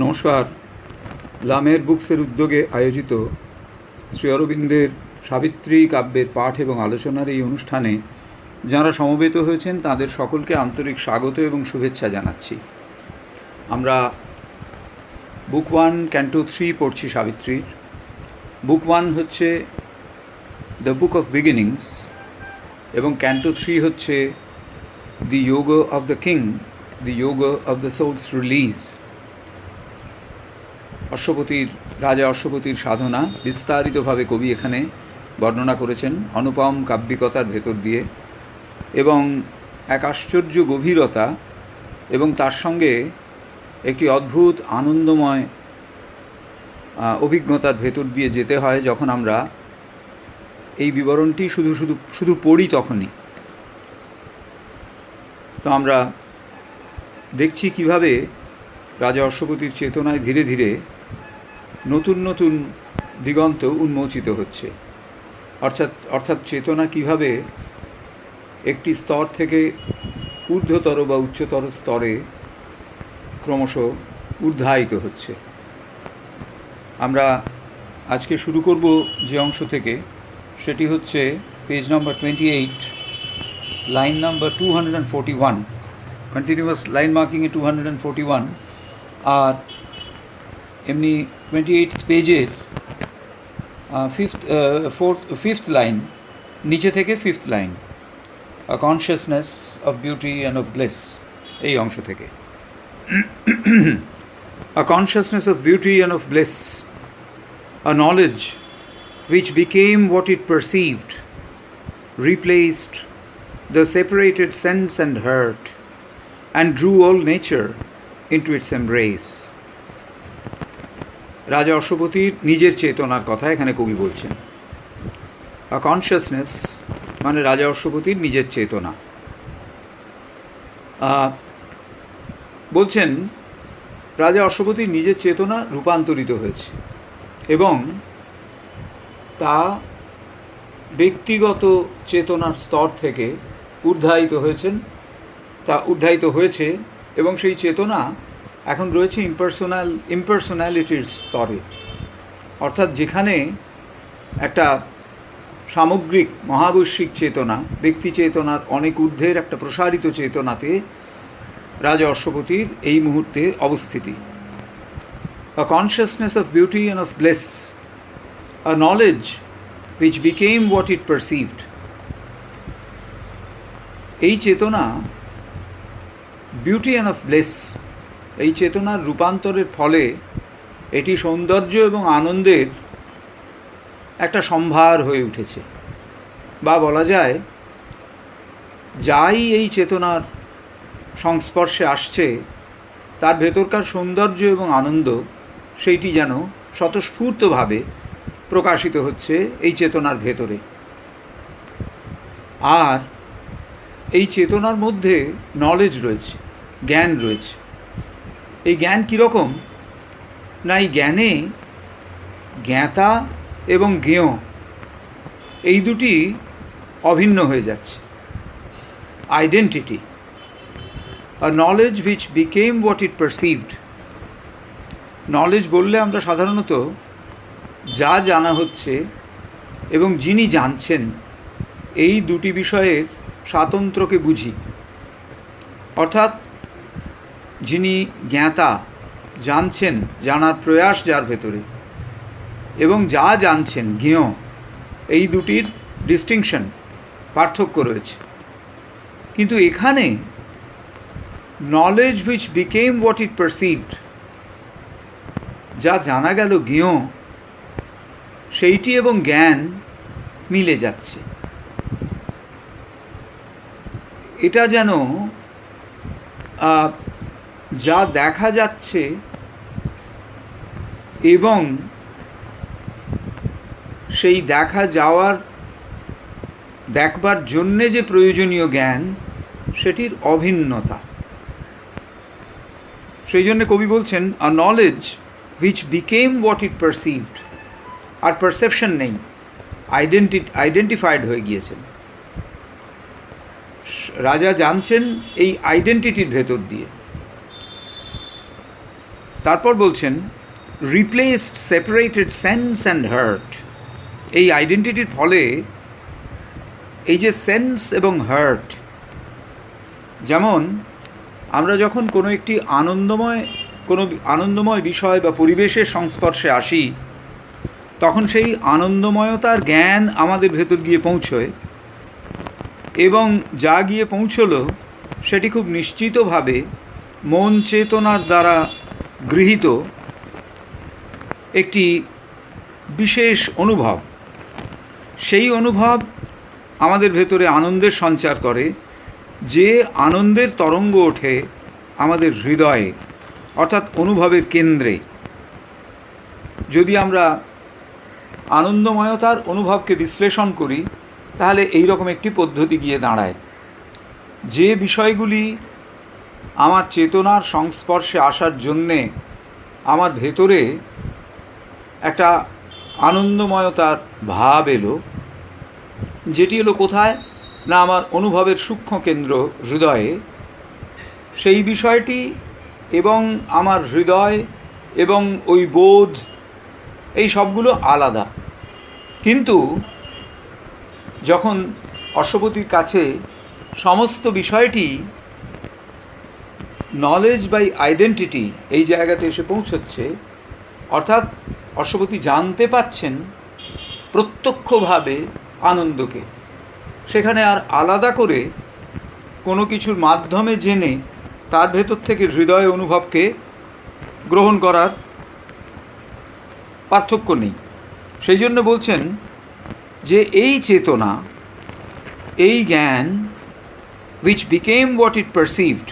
নমস্কার। লামের বুকসের উদ্যোগে আয়োজিত শ্রী অরবিন্দের সাবিত্রী কাব্যের পাঠ এবং আলোচনার এই অনুষ্ঠানে যাঁরা সমবেত হয়েছেন তাদের সকলকে আন্তরিক স্বাগত এবং শুভেচ্ছা জানাচ্ছি। আমরা বুক 1 ক্যান্টো 3 পড়ছি সাবিত্রীর। বুক 1 হচ্ছে দ্য বুক অফ বিগিনিংস এবং ক্যান্টো 3 হচ্ছে দি যোগ অফ দ্য কিং, দি যোগ অফ দ্য সোলস রিলিজ। রাজা অশ্বপতির সাধনা বিস্তারিতভাবে কবি এখানে বর্ণনা করেছেন অনুপম কাব্যিকতার ভেতর দিয়ে, এবং এক আশ্চর্য গভীরতা এবং তার সঙ্গে একটি অদ্ভুত আনন্দময় অভিজ্ঞতার ভেতর দিয়ে যেতে হয় যখন আমরা এই বিবরণটি শুধু পড়ি তখনই। তো আমরা দেখছি কিভাবে রাজা অশ্বপতির চেতনায় ধীরে ধীরে নতুন নতুন দিগন্ত উন্মোচিত হচ্ছে, অর্থাৎ চেতনা কিভাবে একটি স্তর থেকে ঊর্ধ্বতর বা উচ্চতর স্তরে ক্রমশ ঊর্ধ্বায়িত হচ্ছে। আমরা আজকে শুরু করব যে অংশ থেকে, সেটি হচ্ছে page number 28, line number 241, continuous line মার্কিংয়ে 241, আর এমনি 28 পেজের ফিফথ লাইন নিচে থেকে 5th line, a consciousness of beauty and of bliss, এই অংশ থেকে। A consciousness of beauty and of bliss, a knowledge which became what it perceived, replaced the separated sense and hurt, and drew all nature into its embrace. রাজা অশ্বপতির নিজের চেতনার কথা এখানে কবি বলছেন। আ কনসিয়াসনেস মানে রাজা অশ্বপতির নিজের চেতনা। বলছেন রাজা অশ্বপতির নিজের চেতনা রূপান্তরিত হয়েছে এবং তা ব্যক্তিগত চেতনার স্তর থেকে ঊর্ধ্বায়িত হয়েছে এবং সেই চেতনা এখন রয়েছে ইম্পার্সোনালিটির স্তরে, অর্থাৎ যেখানে একটা সামগ্রিক মহাবৈশ্বিক চেতনা, ব্যক্তি চেতনার অনেক ঊর্ধ্বের একটা প্রসারিত চেতনাতে রাজা অশ্বপতির এই মুহূর্তে অবস্থিতি। A consciousness of beauty and of bliss, a knowledge which became what it perceived. এই চেতনা বিউটি অ্যান্ড অফ ব্লেস, এই চেতনার রূপান্তরের ফলে এটি সৌন্দর্য এবং আনন্দের একটা সম্ভার হয়ে উঠেছে, বা বলা যায় যাই এই চেতনার সংস্পর্শে আসছে তার ভেতরকার সৌন্দর্য এবং আনন্দ সেইটি যেন স্বতঃস্ফূর্তভাবে প্রকাশিত হচ্ছে এই চেতনার ভেতরে। আর এই চেতনার মধ্যে নলেজ রয়েছে, জ্ঞান রয়েছে। এই জ্ঞান কীরকম না, এই জ্ঞানে জ্ঞাতা এবং জ্ঞেয় এই দুটি অভিন্ন হয়ে যাচ্ছে। Identity, a knowledge which became what it perceived. Knowledge বললে আমরা সাধারণত যা জানা হচ্ছে এবং যিনি জানছেন এই দুটি বিষয়ের স্বাতন্ত্র্যকে বুঝি, অর্থাৎ যিনি জ্ঞাতা, জানছেন, জানার প্রয়াস যার ভেতরে, এবং যা জানছেন জ্ঞেয়, এই দুটির ডিস্টিংশন, পার্থক্য রয়েছে। কিন্তু এখানে knowledge which became what it perceived, যা জানা গেল জ্ঞেয়, সেইটি এবং জ্ঞান মিলে যাচ্ছে। এটা যেন যা দেখা যাচ্ছে এবং সেই দেখবার জন্যে যে প্রয়োজনীয় জ্ঞান, সেটির অভিন্নতা। সেই জন্য কবি বলছেন a knowledge which became what it perceived. আর পারসেপশন নেই, আইডেন্টিফাইড হয়ে গিয়েছেন। রাজা জানছেন এই আইডেন্টিটির ভেতর দিয়ে। তারপর বলছেন replaced separated sense and heart. এই আইডেন্টিটির ফলে এই যে সেন্স এবং হার্ট, যেমন আমরা যখন কোনো একটি আনন্দময় বিষয় বা পরিবেশের সংস্পর্শে আসি, তখন সেই আনন্দময়তার জ্ঞান আমাদের ভেতর গিয়ে পৌঁছয়, এবং যা গিয়ে পৌঁছলো সেটি খুব নিশ্চিতভাবে মন চেতনার দ্বারা গৃহীত একটি বিশেষ অনুভব। সেই অনুভব আমাদের ভেতরে আনন্দের সঞ্চার করে, যে আনন্দের তরঙ্গ ওঠে আমাদের হৃদয়ে, অর্থাৎ অনুভবের কেন্দ্রে। যদি আমরা আনন্দময়তার অনুভবকে বিশ্লেষণ করি, তাহলে এই রকম একটি পদ্ধতি গিয়ে দাঁড়ায়। যে বিষয়গুলি আমার চেতনার সংস্পর্শে আসার জন্যে আমার ভেতরে একটা আনন্দময়তার ভাব এলো, যেটি এলো কোথায় না আমার অনুভবের সূক্ষ্ম কেন্দ্র হৃদয়ে, সেই বিষয়টি এবং আমার হৃদয় এবং ওই বোধ, এই সবগুলো আলাদা। কিন্তু যখন অশ্বপতির কাছে সমস্ত বিষয়টি নলেজ বাই আইডেন্টিটি এই জায়গাতে এসে পৌঁছচ্ছে, অর্থাৎ অশ্বপতি জানতে পাচ্ছেন প্রত্যক্ষভাবে আনন্দকে, সেখানে আর আলাদা করে কোনো কিছুর মাধ্যমে জেনে তার ভেতর থেকে হৃদয় অনুভবকে গ্রহণ করার পার্থক্য নেই। সেই জন্য বলছেন যে এই চেতনা, এই জ্ঞান, which became what it perceived,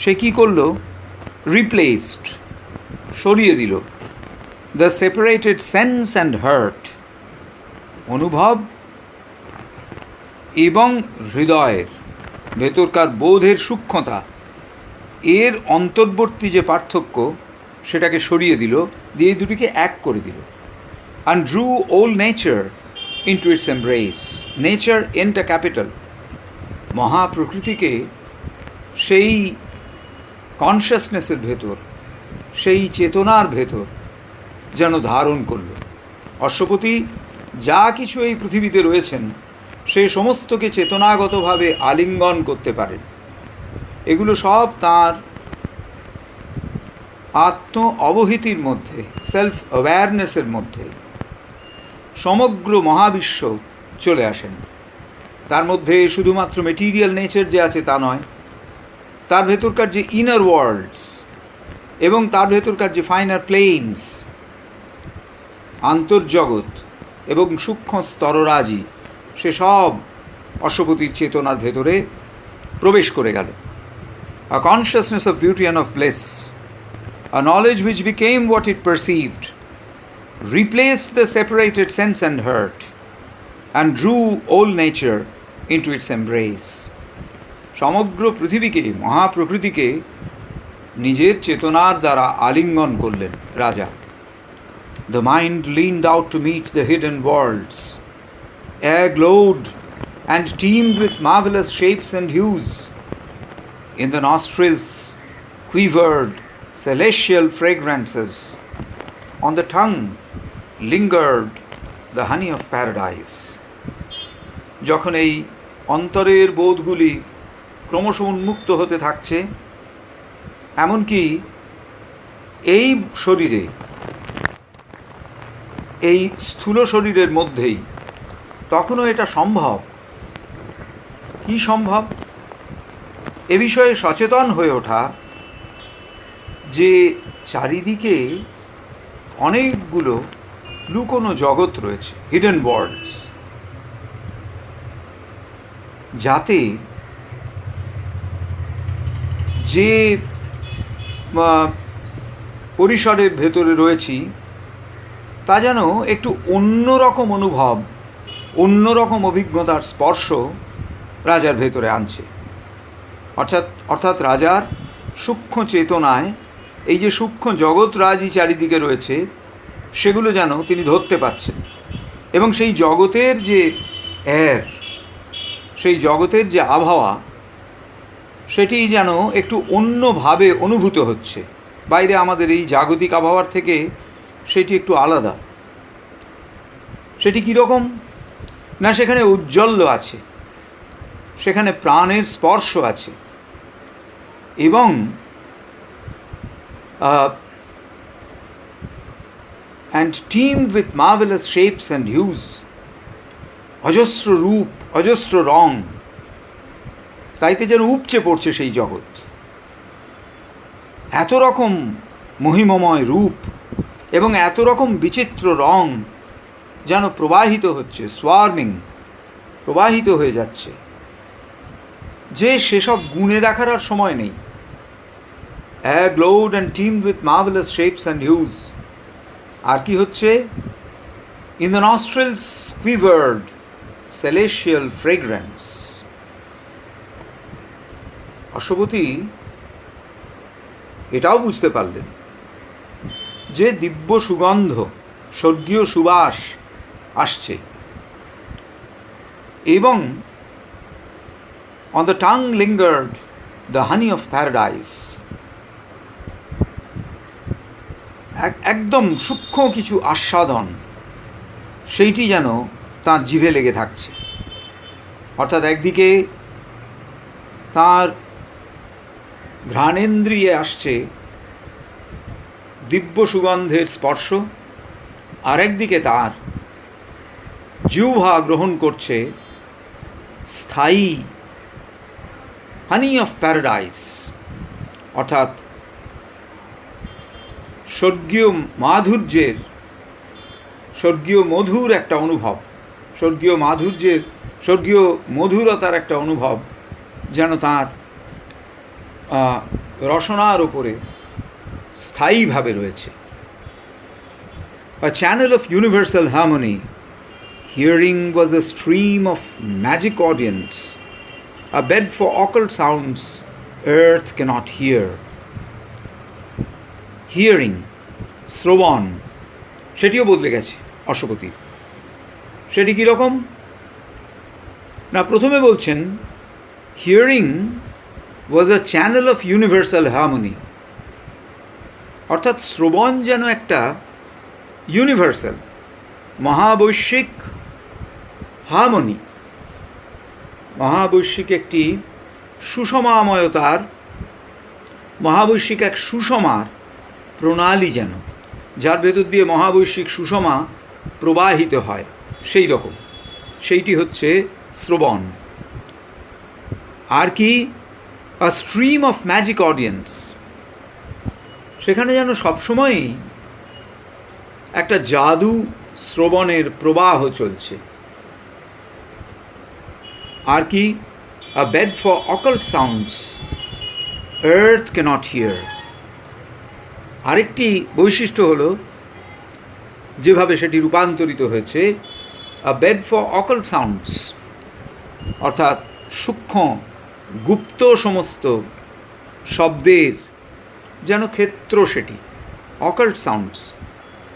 সে কী করল? রিপ্লেসড, সরিয়ে দিল the separated sense and heart, অনুভব এবং হৃদয়ের ভেতরকার বোধের সূক্ষ্মতা, এর অন্তর্বর্তী যে পার্থক্য সেটাকে সরিয়ে দিল, দিয়ে দুটিকে এক করে দিল। and drew all nature into its embrace. Nature into capital. মহাপ্রকৃতিকে সেই কনশাসনেসের ভেতর, সেই চেতনার ভেতর যেন ধারণ করল। অশ্বপতি যা কিছু এই পৃথিবীতে রয়েছেন সে সমস্তকে চেতনাগতভাবে আলিঙ্গন করতে পারেন। এগুলো সব তাঁর আত্ম অবহিতির মধ্যে, সেলফ অ্যাওয়ারনেসের মধ্যে সমগ্র মহাবিশ্ব চলে আসেন। তার মধ্যে শুধুমাত্র মেটিরিয়াল নেচার যে আছে তা নয়, তার ভেতরকার যে ইনার ওয়ার্ল্ডস এবং তার ভেতরকার যে ফাইনার প্লেনস, আন্তর্জগৎ এবং সূক্ষ্ম স্তররাজি, সেসব অশ্বপতির চেতনার ভেতরে প্রবেশ করে গেল। A consciousness of beauty and of bliss, a knowledge which became what it perceived, replaced the separated sense and heart, and drew all nature into its embrace. সমগ্র পৃথিবীকে, মহাপ্রকৃতিকে নিজের চেতনার দ্বারা আলিঙ্গন করলেন রাজা। The mind leaned out to meet the hidden worlds. Air glowed and teemed with marvelous shapes and hues. In the nostrils quivered celestial fragrances. On the tongue lingered the honey of paradise. যখন এই অন্তরের বোধগুলি ক্রমশ উন্মুক্ত হতে থাকছে, এমনকি এই শরীরে, এই স্থূল শরীরের মধ্যেই তখনও এটা সম্ভব। কি সম্ভব? এ বিষয়ে সচেতন হয়ে ওঠা যে চারিদিকে অনেকগুলো লুকোনো জগৎ রয়েছে, হিডেন ওয়ার্ল্ডস, যাতে যে পরিসরের ভেতরে রয়েছি তা যেন একটু অন্যরকম অনুভব, অন্যরকম অভিজ্ঞতার স্পর্শ রাজার ভেতরে আনছে। অর্থাৎ রাজার সূক্ষ্ম চেতনায় এই যে সূক্ষ্ম জগৎরাজি চারিদিকে রয়েছে সেগুলো যেন তিনি ধরতে পাচ্ছেন, এবং সেই জগতের যে এর, সেই জগতের যে আবহাওয়া, সেটি যেন একটু অন্যভাবে অনুভূত হচ্ছে। বাইরে আমাদের এই জাগতিক আবহাওয়ার থেকে সেটি একটু আলাদা। সেটি কীরকম না, সেখানে ঔজ্জ্বল্য আছে, সেখানে প্রাণের স্পর্শ আছে, এবং and teamed with marvelous shapes and hues, অজস্র রূপ, অজস্র রং, তাইতে যেন উপচে পড়ছে সেই জগৎ। এত রকম মহিমময় রূপ এবং এত রকম বিচিত্র রং যেন প্রবাহিত হচ্ছে, সোয়ার্মিং, প্রবাহিত হয়ে যাচ্ছে, যে সেসব গুণে দেখার আর সময় নেই। glowed and teamed with marvelous shapes and hues. আর কি হচ্ছে? In the nostrils quivered celestial fragrance. Ashwapati এটাও বুঝতে পারলেন যে দিব্য সুগন্ধ, স্বর্গীয় সুবাস আসছে, এবং on the tongue lingered the honey of paradise. একদম সূক্ষ্ম কিছু আস্বাদন সেইটি যেন তাঁর জিভে লেগে থাকছে। অর্থাৎ একদিকে তাঁর ঘ্রাণেন্দ্রিয়ে আসছে দিব্য সুগন্ধের স্পর্শ, আরেকদিকে তার জিহ্বা গ্রহণ করছে স্থায়ী হানি অফ প্যারাডাইস, অর্থাৎ স্বর্গীয় মাধুর্যের, স্বর্গীয় মধুর একটা অনুভব, স্বর্গীয় মাধুর্যের, স্বর্গীয় মধুরতার একটা অনুভব যেন তাঁর রসনার ওপরে স্থায়ীভাবে রয়েছে। A channel of universal harmony, hearing was a stream of magic audience, a bed for occult sounds earth cannot hear. Hearing, শ্রবণ, সেটিও বদলে গেছে অশ্বপতি। সেটি কীরকম না, প্রথমে বলছেন hearing was a channel of universal harmony, অর্থাৎ শ্রবণ যেন একটা ইউনিভার্সাল, মহাবৈশ্বিক হারমোনি, মহাবৈশ্বিক একটি সুষমাময়তার, মহাবৈশ্বিক এক সুষমার প্রণালী, যেন যার ভেতর দিয়ে মহাবৈশ্বিক সুষমা প্রবাহিত হয়, সেই রকম সেইটি হচ্ছে শ্রবণ। আর কি? আ স্ট্রিম অফ ম্যাজিক অডিয়েন্স, সেখানে যেন সবসময়ই একটা জাদু শ্রবণের প্রবাহ চলছে। আর কি? A bed for occult sounds earth cannot hear. আরেকটি বৈশিষ্ট্য হলো যেভাবে সেটি রূপান্তরিত হয়েছে, a bed for occult sounds, অর্থাৎ সূক্ষ্ম গুপ্ত সমস্ত শব্দের যেন ক্ষেত্র সেটি, অকাল্ট সাউন্ডস,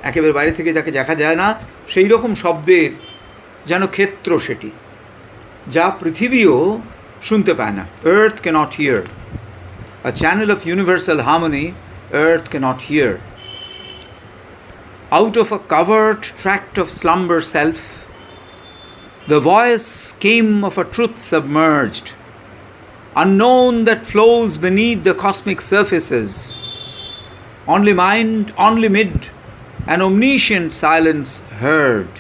একেবারে বাইরে থেকে যাকে দেখা যায় না সেই রকম শব্দের যেন ক্ষেত্র সেটি, যা পৃথিবীও শুনতে পায় না। Earth cannot hear, a channel of universal harmony earth cannot hear. Out of a covered tract of slumber self, the voice came of a truth submerged, unknown that flows beneath the cosmic surfaces, only mind, only mid, an omniscient silence heard,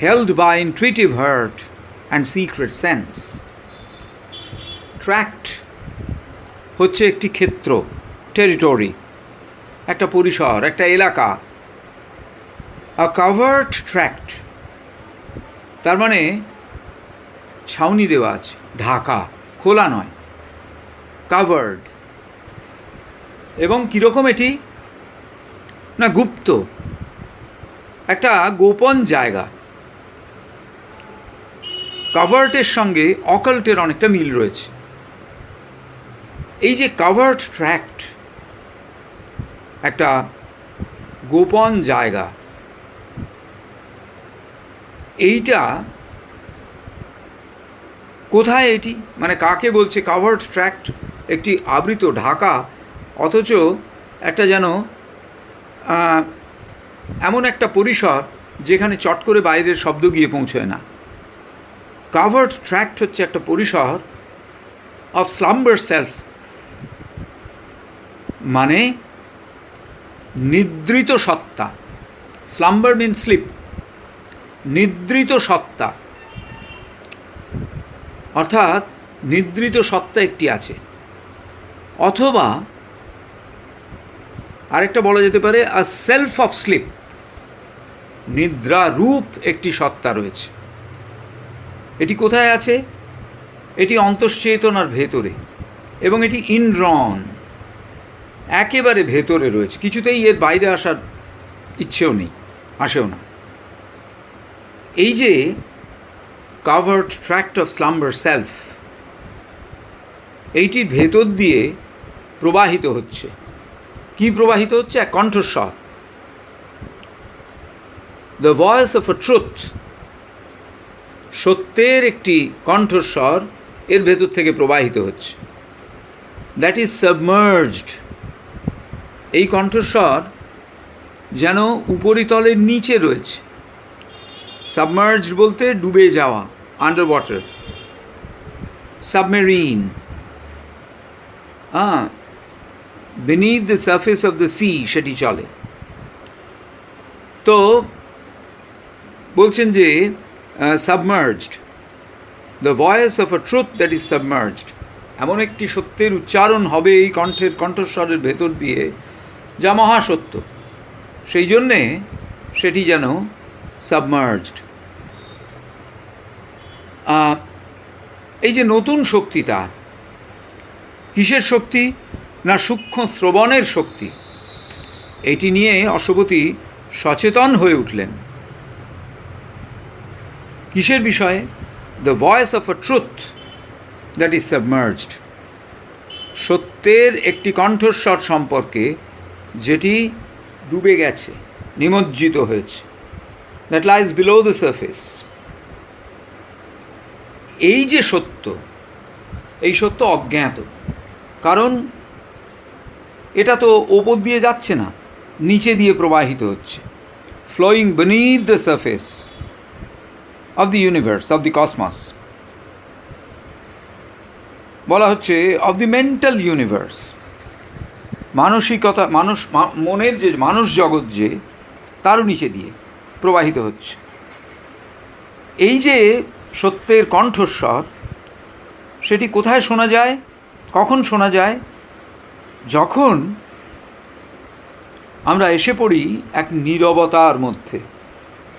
held by intuitive heart and secret sense. Tract হচ্ছে একটি ক্ষেত্র, territory, একটা পরিসর, একটা এলাকা। আ covered tract তার মানে ছাউনি দেওয়া আছে, ঢাকা, খোলা নয়, কাভার্ড। এবং কীরকম এটি না, গুপ্ত, একটা গোপন জায়গা। কাভার্টের সঙ্গে অকাল্টের অনেকটা মিল রয়েছে। এই যে কাভার্ড ট্র্যাক্ট, একটা গোপন জায়গা, এইটা কোথায়? এটি মানে কাকে বলছে? কাভার্ড ট্র্যাক্ট, একটি আবৃত, ঢাকা, অথচ একটা যেন এমন একটা পরিসর যেখানে চট করে বাইরের শব্দ গিয়ে পৌঁছয় না। কাভার্ড ট্র্যাক্ট হচ্ছে একটা পরিসর অফ স্লাম্বার সেলফ, মানে নিদ্রিত সত্তা। স্লাম্বার মিন স্লিপ, নিদ্রিত সত্তা, অর্থাৎ নিদ্রিত সত্তা একটি আছে। অথবা আরেকটা বলা যেতে পারে আ সেলফ অফ স্লিপ, নিদ্রারূপ একটি সত্তা রয়েছে। এটি কোথায় আছে? এটি অন্তশ্চেতনার ভেতরে, এবং এটি ইনড্রন, একেবারে ভেতরে রয়েছে, কিছুতেই এর বাইরে আসার ইচ্ছেও নেই, আসেও না। এই যে covered tract of slumber self, এইটির ভেতর দিয়ে প্রবাহিত হচ্ছে, কি প্রবাহিত হচ্ছে? এক কণ্ঠস্বর, the voice of a truth, সত্যের একটি কণ্ঠস্বর এর ভেতর থেকে প্রবাহিত হচ্ছে। That is submerged. এই কণ্ঠস্বর যেন উপরিতলের নিচে রয়েছে। সাবমার্জড বলতে ডুবে যাওয়া, under water, submarine, beneath the surface of the sea সেটি চলে। তো বলছেন যে submerged, the voice of a truth that is submerged, এমন একটি সত্যের উচ্চারণ হবে এই কণ্ঠস্বরের ভেতর দিয়ে যা মহাসত্য, সেই জন্যে সেটি যেন সাবমার্জড। এই যে নতুন শক্তি, তার কিসের শক্তি? না সূক্ষ্ম শ্রবণের শক্তি। এটি নিয়ে অশ্বপতি সচেতন হয়ে উঠলেন। কিসের বিষয়ে? The voice of a truth that is submerged, সত্যের একটি কণ্ঠস্বর সম্পর্কে যেটি ডুবে গেছে, নিমজ্জিত হয়েছে, that lies below the surface. এই যে সত্য, এই সত্য অজ্ঞাত, কারণ এটা তো ওপর দিয়ে যাচ্ছে না, নিচে দিয়ে প্রবাহিত হচ্ছে, flowing beneath the surface of the universe, of the cosmos, বলা হচ্ছে of the mental universe, মানসিকতা, মনের যে মানুষ জগৎ, যে তারও নিচে দিয়ে প্রবাহিত হচ্ছে। এই যে সত্যের কণ্ঠস্বর, সেটি কোথায় শোনা যায়? কখন শোনা যায়? যখন আমরা এসে পড়ি এক নীরবতার মধ্যে।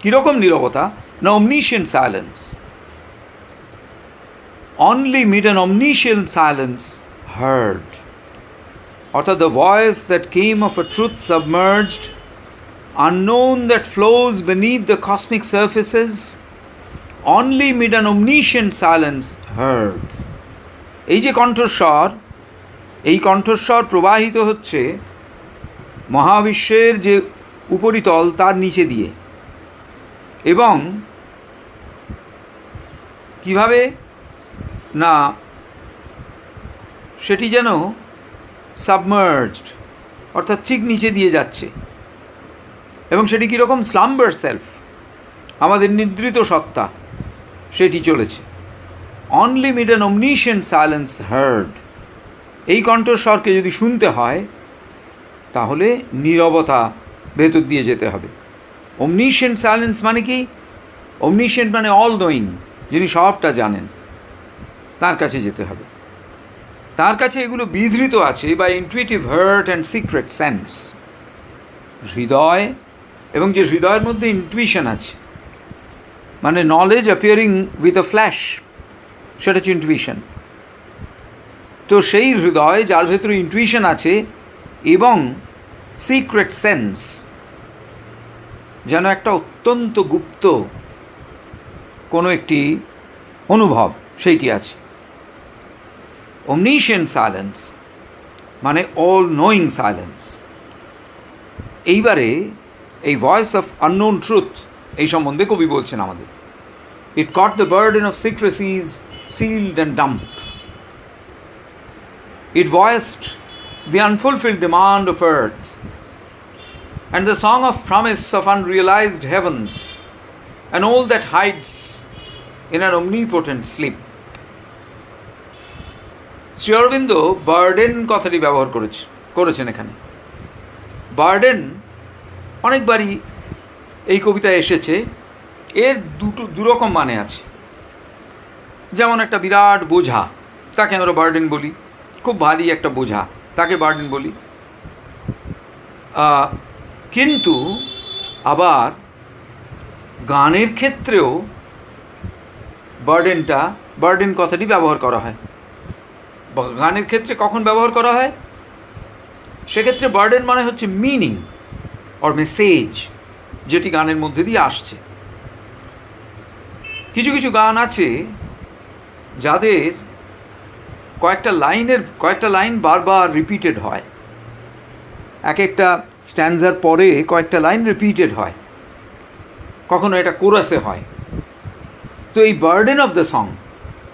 কীরকম নীরবতা? না omniscient silence. Only mid an omniscient silence heard. অর্থাৎ the voice that came of a truth submerged, unknown that flows beneath the cosmic surfaces, only mid an omniscient silence heard. এই যে কণ্ঠস্বর, এই কণ্ঠস্বর প্রবাহিত হচ্ছে মহাবিশ্বের যে উপরিতল তার নিচে দিয়ে, এবং কিভাবে? না সেটি যেন সাবমার্জড, অর্থাৎ ঠিক নিচে দিয়ে যাচ্ছে। এবং সেটি কীরকম? স্লাম্বার সেলফ, আমাদের নিদ্রিত সত্তা, সেটি চলেছে। Only mid an omniscient silence hard. এই কণ্ঠস্বরকে যদি শুনতে হয় তাহলে নীরবতা ভেতর দিয়ে যেতে হবে। omniscient সাইলেন্স মানে কি? omniscient মানে অল নোয়িং, যিনি সবটা জানেন, তার কাছে যেতে হবে। তার কাছে এগুলো বিধৃত আছে by intuitive heart and secret sense, হৃদয়, এবং যে হৃদয়ের মধ্যে ইনটুইশন আছে, মানে knowledge appearing with a flash, সেটা হচ্ছে ইনটুইশন। তো সেই হৃদয় যার ভেতরে ইনটুইশন আছে এবং সিক্রেট সেন্স, যেন একটা অত্যন্ত গুপ্ত কোনো একটি অনুভব সেইটি আছে। omniscient সাইলেন্স মানে অল নোয়িং সাইলেন্স। এইবারে এই ভয়েস অফ আননোন ট্রুথ, এই সম্বন্ধে কবি বলছেন আমাদের। It caught the burden of secrecies, sealed and dumb. It voiced the unfulfilled demand of earth, and the song of promise of unrealized heavens, and all that hides in an omnipotent sleep. Shri Aurobindo burden কথাটি ব্যবহার করেছেন এখানে। Burden অনেকবারই এই কবিতায় এসেছে। এর দুরকম মানে আছে। যেমন একটা বিরাট বোঝা, তাকে আমরা বার্ডেন বলি। খুব ভারী একটা বোঝা, তাকে বার্ডেন বলি। কিন্তু আবার গানের ক্ষেত্রেও বার্ডেন কথাটি ব্যবহার করা হয়। গানের ক্ষেত্রে কখন ব্যবহার করা হয়? সেক্ষেত্রে বার্ডেন মানে হচ্ছে মিনিং অর মেসেজ, যেটি গানের মধ্যে দিয়ে আসছে। কিছু কিছু গান আছে যাদের কয়েকটা লাইন বারবার রিপিটেড হয়, এক একটা স্ট্যান্ডার পরে কয়েকটা লাইন রিপিটেড হয়, কখনো এটা কোরাসে হয়। তো এই বার্ডেন অফ দ্য সং,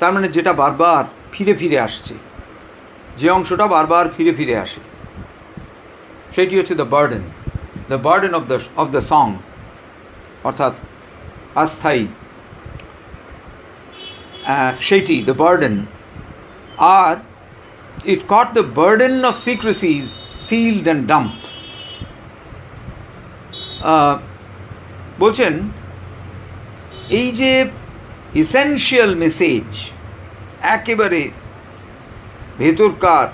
তার মানে যেটা বারবার ফিরে ফিরে আসছে, যে অংশটা বারবার ফিরে ফিরে আসে, সেটি হচ্ছে the burden of the song, অর্থাৎ অস্থায়ী সেইটি দ্য বার্ডেন। আর it caught the burden of secrecies sealed and dumb. বলছেন এই যে এসেনশিয়াল মেসেজ, একেবারে ভেতরকার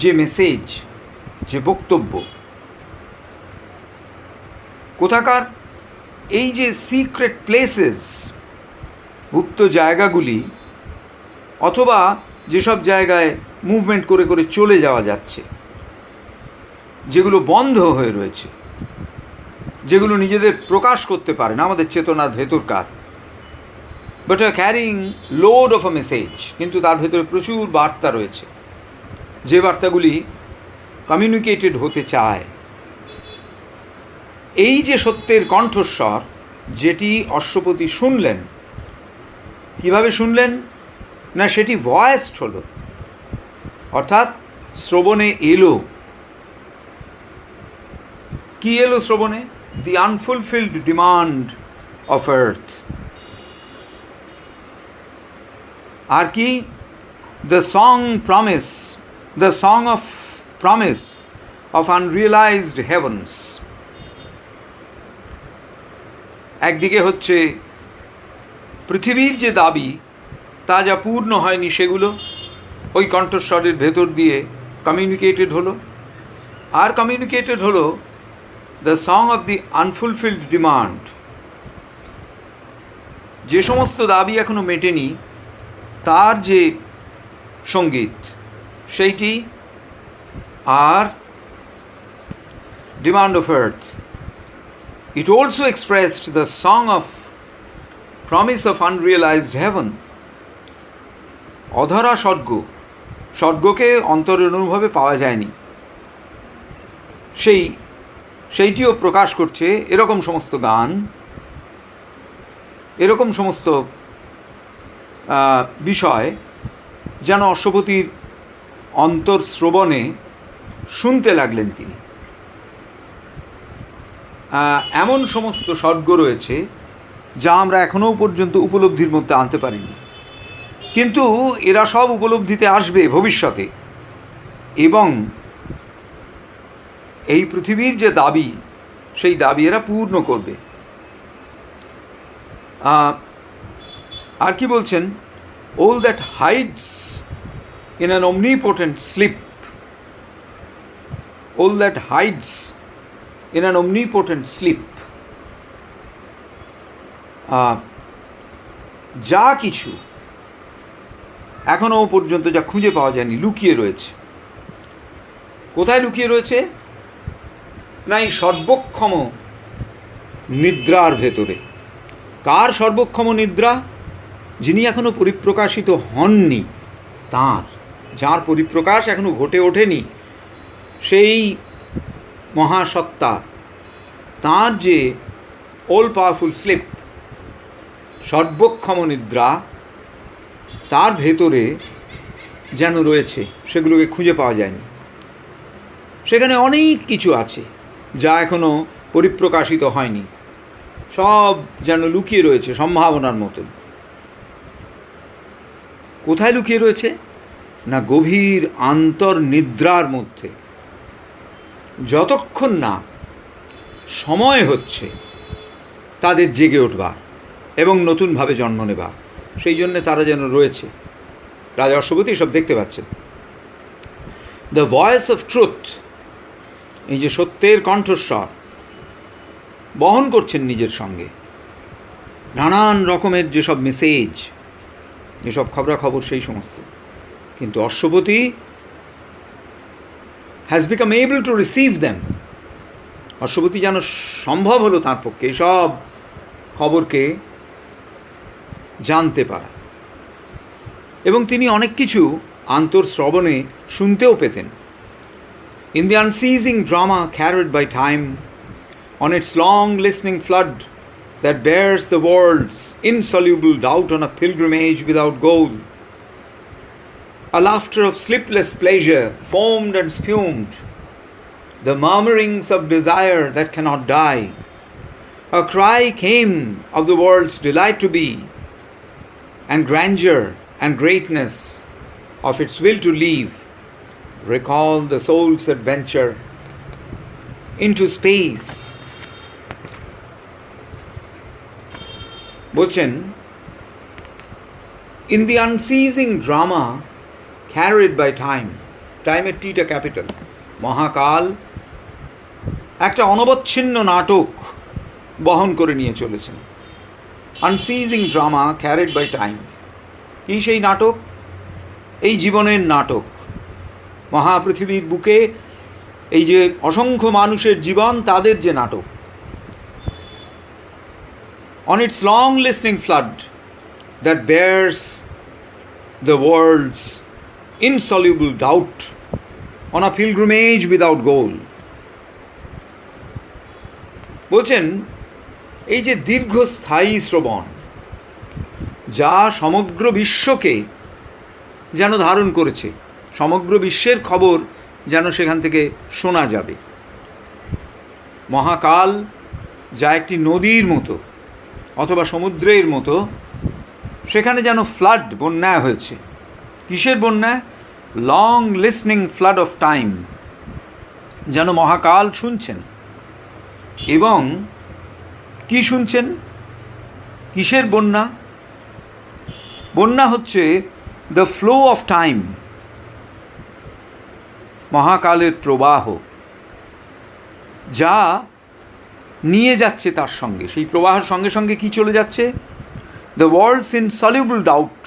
যে মেসেজ, যে বক্তব্য, কোথাকার এই যে সিক্রেট প্লেসেস, গুপ্ত জায়গাগুলি, অথবা যেসব জায়গায় মুভমেন্ট করে করে চলে যাওয়া যাচ্ছে, যেগুলো বন্ধ হয়ে রয়েছে, যেগুলো নিজেদের প্রকাশ করতে পারে না আমাদের চেতনার ভেতরকার, but are carrying load of a message, কিন্তু তার ভেতরে প্রচুর বার্তা রয়েছে, যে বার্তাগুলি কমিউনিকেটেড হতে চায়। এই যে সত্যের কণ্ঠস্বর, যেটি অশ্বপতি শুনলেন, কিভাবে শুনলেন না, সেটি ভয়েসড হলো, অর্থাৎ শ্রবণে এলো। কি এলো শ্রবণে? দি আনফুলফিলড ডিমান্ড অফ আর্থ। আর কি? The song of promise of unrealised heavens. একদিকে হচ্ছে পৃথিবীর যে দাবি, তা যা পূর্ণ হয়নি, সেগুলো ওই কণ্ঠস্বরের ভেতর দিয়ে কমিউনিকেটেড হলো। আর কমিউনিকেটেড হলো the song of the unfulfilled demand, যে সমস্ত দাবি এখনো মেটেনি তার যে সঙ্গীত, সেইটি। আর demand of earth, it also expressed the song of promise of unrealised heaven. অধরা স্বর্গকে অন্তরের অনুভবে পাওয়া যায়নি, সেইটিও প্রকাশ করছে এরকম সমস্ত গান, এরকম সমস্ত বিষয়, যেন অশ্বপতির অন্তর্শ্রবণে শুনতে লাগলেন তিনি। এমন সমস্ত স্বর্গ রয়েছে যা আমরা এখনও পর্যন্ত উপলব্ধির মধ্যে আনতে পারিনি, কিন্তু এরা সব উপলব্ধিতে আসবে ভবিষ্যতে। এবং এই পৃথিবীর যে দাবি, সেই দাবি এরা পূর্ণ করবে। আর কি বলছেন? all that hides in an omnipotent sleep, all that hides in an omnipotent sleep, যা কিছু এখনও পর্যন্ত যা খুঁজে পাওয়া যায়নি, লুকিয়ে রয়েছে। কোথায় লুকিয়ে রয়েছে? না, এই সর্বক্ষম নিদ্রার ভেতরে। কার সর্বক্ষম নিদ্রা? যিনি এখনও পরিপ্রকাশিত হননি, যার পরিপ্রকাশ এখনও ঘটে ওঠেনি, সেই মহাসত্তা, তার যে অল পাওয়ারফুল স্লিপ, সর্বক্ষম নিদ্রা, তার ভেতরে যেন রয়েছে, সেগুলোকে খুঁজে পাওয়া যায়নি। সেখানে অনেক কিছু আছে যা এখনও পরিপ্রকাশিত হয়নি, সব যেন লুকিয়ে রয়েছে সম্ভাবনার মতন। কোথায় লুকিয়ে রয়েছে? না গভীর আন্তর্নিদ্রার মধ্যে। যতক্ষণ না সময় হচ্ছে তাদের জেগে উঠবার এবং নতুনভাবে জন্ম নেবার, সেই জন্যে তারা যেন রয়েছে। রাজা অশ্বপতি সব দেখতে পাচ্ছেন। দ্য ভয়েস অফ ট্রুথ, এই যে সত্যের কণ্ঠস্বর বহন করছেন নিজের সঙ্গে নানান রকমের যেসব মেসেজ, যেসব খবরাখবর, সেই সমস্ত। কিন্তু Ashwapati has become able to receive them. Ashwapati যেন সম্ভব হলো তাঁর পক্ষে সব খবরকে জানতে পারা, এবং তিনি অনেক কিছু আন্তঃশ্রবণে শুনতেও পেতেন। In the unceasing drama carried by time, on its long listening flood that bears the world's insoluble doubt on a pilgrimage without goal, a laughter of sleepless pleasure foamed and spumed, the murmurings of desire that cannot die, a cry came of the world's delight to be, and grandeur and greatness of its will to live, recall the soul's adventure into space. বলছেন, in the unceasing drama carried by time, টাইমের টিটা capital, মহাকাল একটা অনবচ্ছিন্ন নাটক বহন করে নিয়ে চলেছেন। আনসিজিং drama carried by time, কী সেই নাটক? এই জীবনের নাটক, মহাপৃথিবীর বুকে এই যে অসংখ্য মানুষের জীবন, তাদের যে নাটক। On its long listening flood that bears the world's insoluble doubt on a pilgrimage without goal. বলছেন, এই যে দীর্ঘস্থায়ী শ্রবণ যা সমগ্র বিশ্বকে যেন ধারণ করেছে, সমগ্র বিশ্বের খবর যেন সেখান থেকে শোনা যাবে। মহাকাল যা একটি নদীর মতো অথবা সমুদ্রের মতো, সেখানে যেন ফ্লাড, বন্যা হয়েছে। কিসের বন্যা? Long listening flood of time, যেন মহাকাল শুনছেন। এবং কি শুনছেন? কিসের বন্যা? বন্যা হচ্ছে দ্য ফ্লো অফ টাইম, মহাকালের প্রবাহ যা নিয়ে যাচ্ছে তার সঙ্গে, সেই প্রবাহের সঙ্গে সঙ্গে কি চলে যাচ্ছে? দ্য ওয়ার্ল্ডস ইনসলিউবল ডাউট,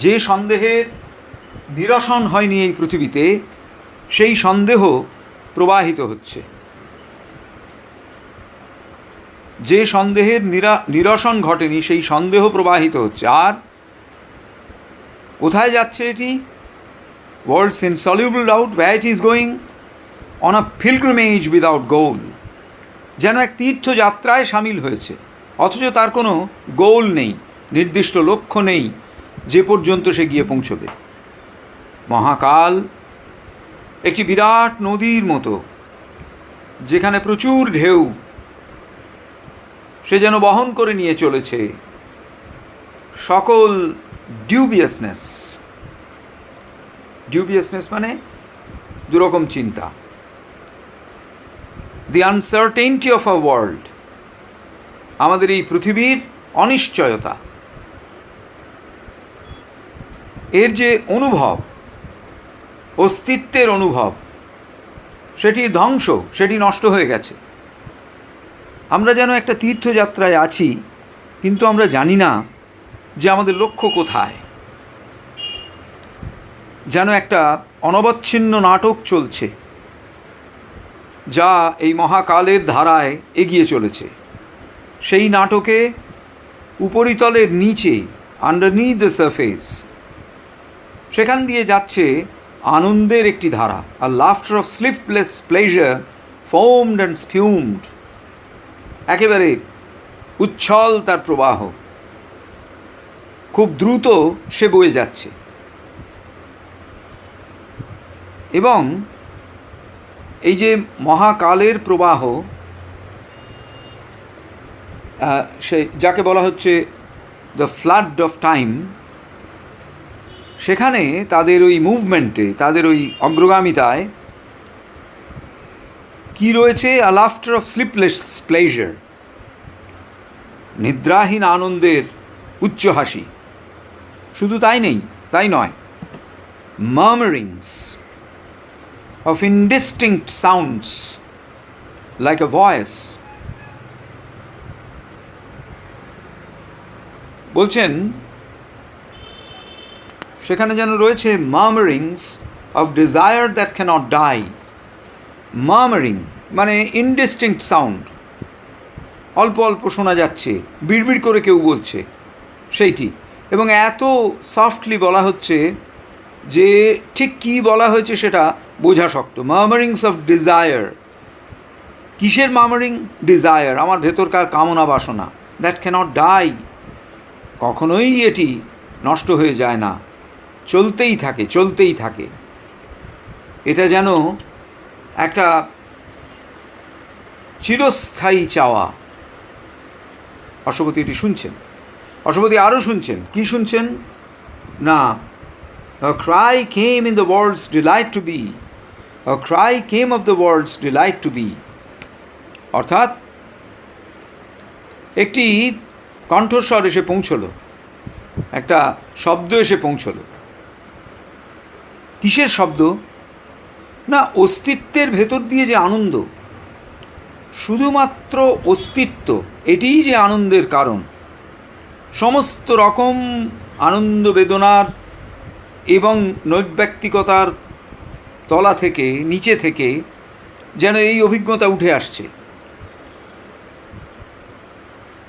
যে সন্দেহের নিরসন হয়নি এই পৃথিবীতে, সেই সন্দেহ প্রবাহিত হচ্ছে। যে সন্দেহের নিরসন ঘটেনি, সেই সন্দেহ প্রবাহিত হচ্ছে। আর কোথায় যাচ্ছে এটি? World's insoluble doubt, where it is going? on a pilgrimage without goal, যেন এক তীর্থযাত্রায় সামিল হয়েছে, অথচ তার কোনো গোল নেই, নির্দিষ্ট লক্ষ্য নেই যে পর্যন্ত সে গিয়ে পৌঁছবে। মহাকাল একটি বিরাট নদীর মতো, যেখানে প্রচুর ঢেউ, সে যেন বহন করে নিয়ে চলেছে সকল ডিউবিয়াসনেস। ডিউবিয়াসনেস মানে দুরকম চিন্তা। দি আনসার্টেনটি অফ আ ওয়ার্ল্ড, আমাদের এই পৃথিবীর অনিশ্চয়তা, এর যে অনুভব, অস্তিত্বের অনুভব, সেটি ধ্বংস, সেটি নষ্ট হয়ে গেছে। আমরা যেন একটা তীর্থযাত্রায় আছি, কিন্তু আমরা জানি না যে আমাদের লক্ষ্য কোথায়। যেন একটা অনবচ্ছিন্ন নাটক চলছে যা এই মহাকালের ধারায় এগিয়ে চলেছে। সেই নাটকে উপরিতলের নিচে, আন্ডারনিথ দ্য সারফেস, সেখান দিয়ে যাচ্ছে আনন্দের একটি ধারা। আর laughter of sleepless pleasure foamed and spumed, একেবারে উচ্ছল তার প্রবাহ, খুব দ্রুত সে বয়ে যাচ্ছে। এবং এই যে মহাকালের প্রবাহ, সে যাকে বলা হচ্ছে দ্য ফ্লাড অফ টাইম, সেখানে তাদের ওই মুভমেন্টে, তাদের ওই অগ্রগামিতায় কি রয়েছে? আ লাফটার অফ স্লিপলেস প্লেজার, নিদ্রাহীন আনন্দের উচ্চ হাসি। শুধু তাই নয়, মার্মারিংস of indistinct sounds like a voice. বলছেন সেখানে যেন রয়েছে মার্মারিংস of desire that cannot die. মার্মারিং মানে ইনডিস্টিংক্ট সাউন্ড, অল্প অল্প শোনা যাচ্ছে, বিড়বিড় করে কেউ বলছে সেইটি, এবং এত সফটলি বলা হচ্ছে যে ঠিক কী বলা হয়েছে সেটা বোঝা শক্ত। মার্মারিংস অফ ডিজায়ার, কিসের মার্মারিং? ডিজায়ার, আমার ভেতরকার কামনা বাসনা, দ্যাট ক্যানট ডাই, কখনোই এটি নষ্ট হয়ে যায় না, চলতেই থাকে। এটা যেন একটা চিরস্থায়ী চাওয়া। অশ্বপতি এটি শুনছেন। অশ্বপতি আরও শুনছেন। কি শুনছেন? না, a cry came in the world's delight to be, a cry came of the world's delight to be, অর্থাৎ একটি কণ্ঠস্বর এসে পৌঁছলো, একটা শব্দ এসে পৌঁছলো। কিসের শব্দ? না, অস্তিত্বের ভেতর দিয়ে যে আনন্দ, শুধুমাত্র অস্তিত্ব, এটিই যে আনন্দের কারণ। সমস্ত রকম আনন্দ বেদনার এবং নৈর্ব্যক্তিকতার তলা থেকে, নিচে থেকে যেন এই অভিজ্ঞতা উঠে আসছে।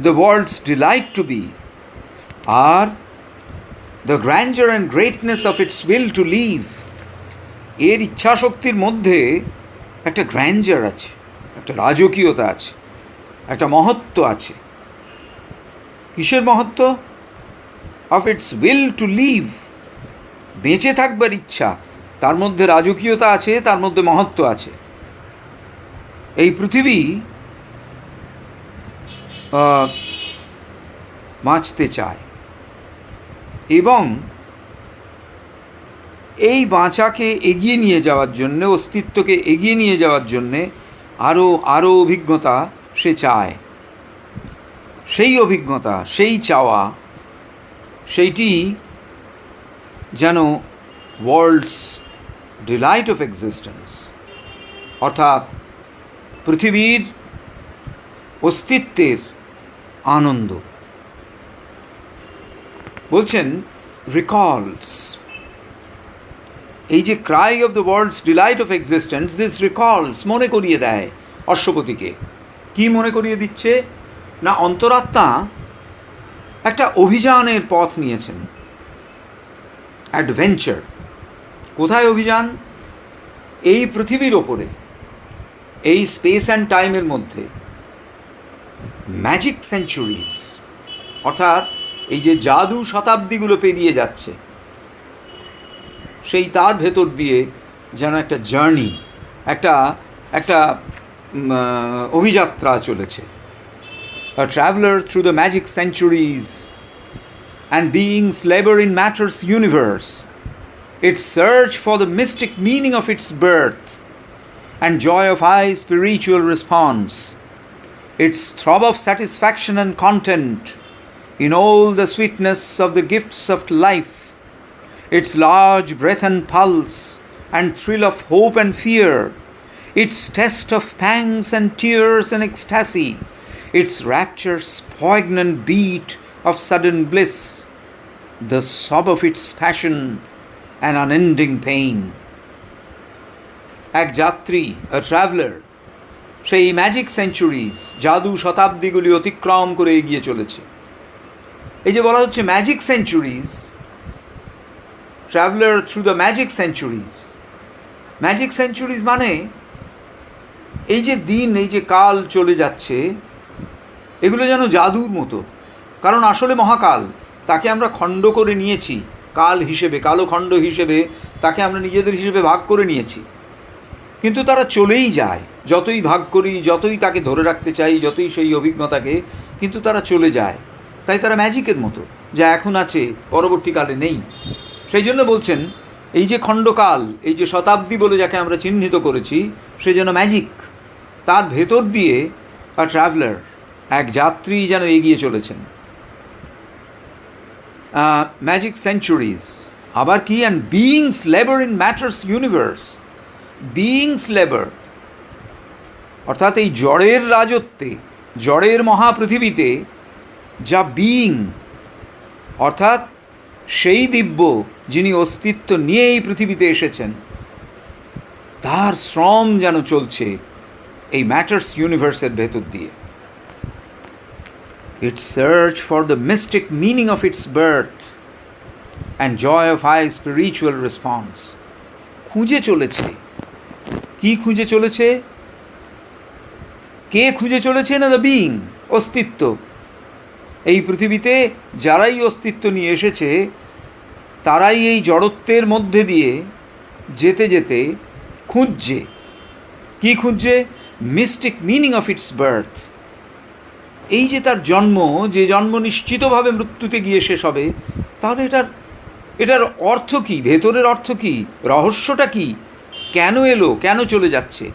The world's delight to be, আর the grandeur and greatness of its will to live, এর ইচ্ছাশক্তির মধ্যে একটা গ্র্যান্ডার আছে, একটা রাজকীয়তা আছে, একটা মহত্ব আছে। কিসের মহত্ব? Of its will to live, বেঁচে থাকবার ইচ্ছা, তার মধ্যে রাজকীয়তা আছে, তার মধ্যে মহত্ব আছে। এই পৃথিবী বাঁচতে চায় এবং এই বাঁচাকে এগিয়ে নিয়ে যাওয়ার জন্যে, অস্তিত্বকে এগিয়ে নিয়ে যাওয়ার জন্যে আরও অভিজ্ঞতা সে চায়। সেই অভিজ্ঞতা, সেই চাওয়া, সেইটি যেন ওয়ার্ল্ডস ডিলাইট অফ এক্সিস্টেন্স, অর্থাৎ পৃথিবীর অস্তিত্বের আনন্দ। বলছেন রিকলস, এই যে cry of the world's delight of existence, this recalls, মনে করিয়ে দেয় অশ্বপতিকে। কি মনে করিয়ে দিচ্ছে? না, অন্তরাত্মা একটা অভিযানের পথ নিয়েছেন, অ্যাডভেঞ্চার। কোথায় অভিযান? এই পৃথিবীর ওপরে, এই স্পেস অ্যান্ড টাইমের মধ্যে। ম্যাজিক সেঞ্চুরিজ, অর্থাৎ এই যে জাদু শতাব্দীগুলো পেরিয়ে যাচ্ছে, সেই তার ভেতর দিয়ে যেন একটা জার্নি, একটা অভিযাত্রা চলেছে। A traveler through the magic centuries and beings labor in matter's universe, its search for the mystic meaning of its birth and joy of high spiritual response, its throb of satisfaction and content in all the sweetness of the gifts of life, its large breath and pulse and thrill of hope and fear, its test of pangs and tears and ecstasy, its rapture's poignant beat of sudden bliss, the sob of its passion and unending pain. এক যাত্রী, a traveler, সেই magic centuries, জাদু শতাব্দীগুলি অতিক্রম করে এগিয়ে চলেছে। এই যে বলা হচ্ছে magic centuries, traveller through the magic centuries. Magic centuries মানে এই যে দিন, এই যে কাল চলে যাচ্ছে, এগুলো যেন জাদুর মতো। কারণ আসলে মহাকাল, তাকে আমরা খণ্ড করে নিয়েছি কাল হিসেবে, কালখণ্ড হিসেবে তাকে আমরা নিজেদের হিসেবে ভাগ করে নিয়েছি, কিন্তু তারা চলেই যায়। যতই ভাগ করি, যতই তাকে ধরে রাখতে চাই, যতই সেই অভিজ্ঞতাকে, কিন্তু তারা চলে যায়। তাই তারা ম্যাজিকের মতো, যা এখন আছে পরবর্তীকালে নেই। সেই জন্য বলছেন এই যে খণ্ডকাল, এই যে শতাব্দী বলে যাকে আমরা চিহ্নিত করেছি, সে যেন ম্যাজিক। তার ভেতর দিয়ে ট্রাভেলার, এক যাত্রী যেন এগিয়ে চলেছেন। ম্যাজিক সেঞ্চুরিজ, আবার কি, and beings labour in matters universe. Beings labour অর্থাৎ এই জড়ের রাজত্বে, জড়ের মহাপৃথিবীতে যা বিইং, অর্থাৎ সেই দিব্য যিনি অস্তিত্ব নিয়ে এই পৃথিবীতে এসেছেন, তার শ্রম যেন চলছে এই ম্যাটার্স ইউনিভার্সের ভেতর দিয়ে। Its search for the mystic meaning of its birth and joy of high spiritual response. খুঁজে চলেছে। কি খুঁজে চলেছে? কে খুঁজে চলেছে? না, দ্য বিইং, অস্তিত্ব। এই পৃথিবীতে যারাই অস্তিত্ব নিয়ে এসেছে, তারাই এই জড়ত্বের মধ্যে দিয়ে যেতে যেতে খুঁজছে। কি খুঁজছে? Mystic meaning of its birth. এই যে তার জন্ম, যে জন্ম নিশ্চিতভাবে মৃত্যুতে গিয়ে শেষ হবে, তাহলে এটার অর্থ কী? ভেতরের অর্থ কী? রহস্যটা কী? কেন এলো? কেন চলে যাচ্ছে?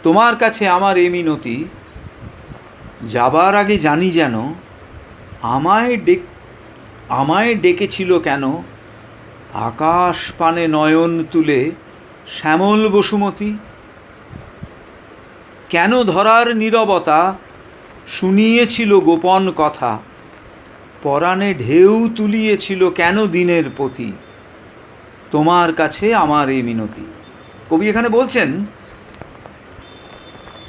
তোমার কাছে আমার এ মিনতি, যাবার আগে জানি যেন আমায় ডেকেছিল কেন আকাশ পানে নয়ন তুলে শ্যামল বসুমতী। কেন ধরার নীরবতা শুনিয়েছিল গোপন কথা, পরাণে ঢেউ তুলিয়েছিল কেন দিনের প্রতি। তোমার কাছে আমার এই মিনতি। কবি এখানে বলছেন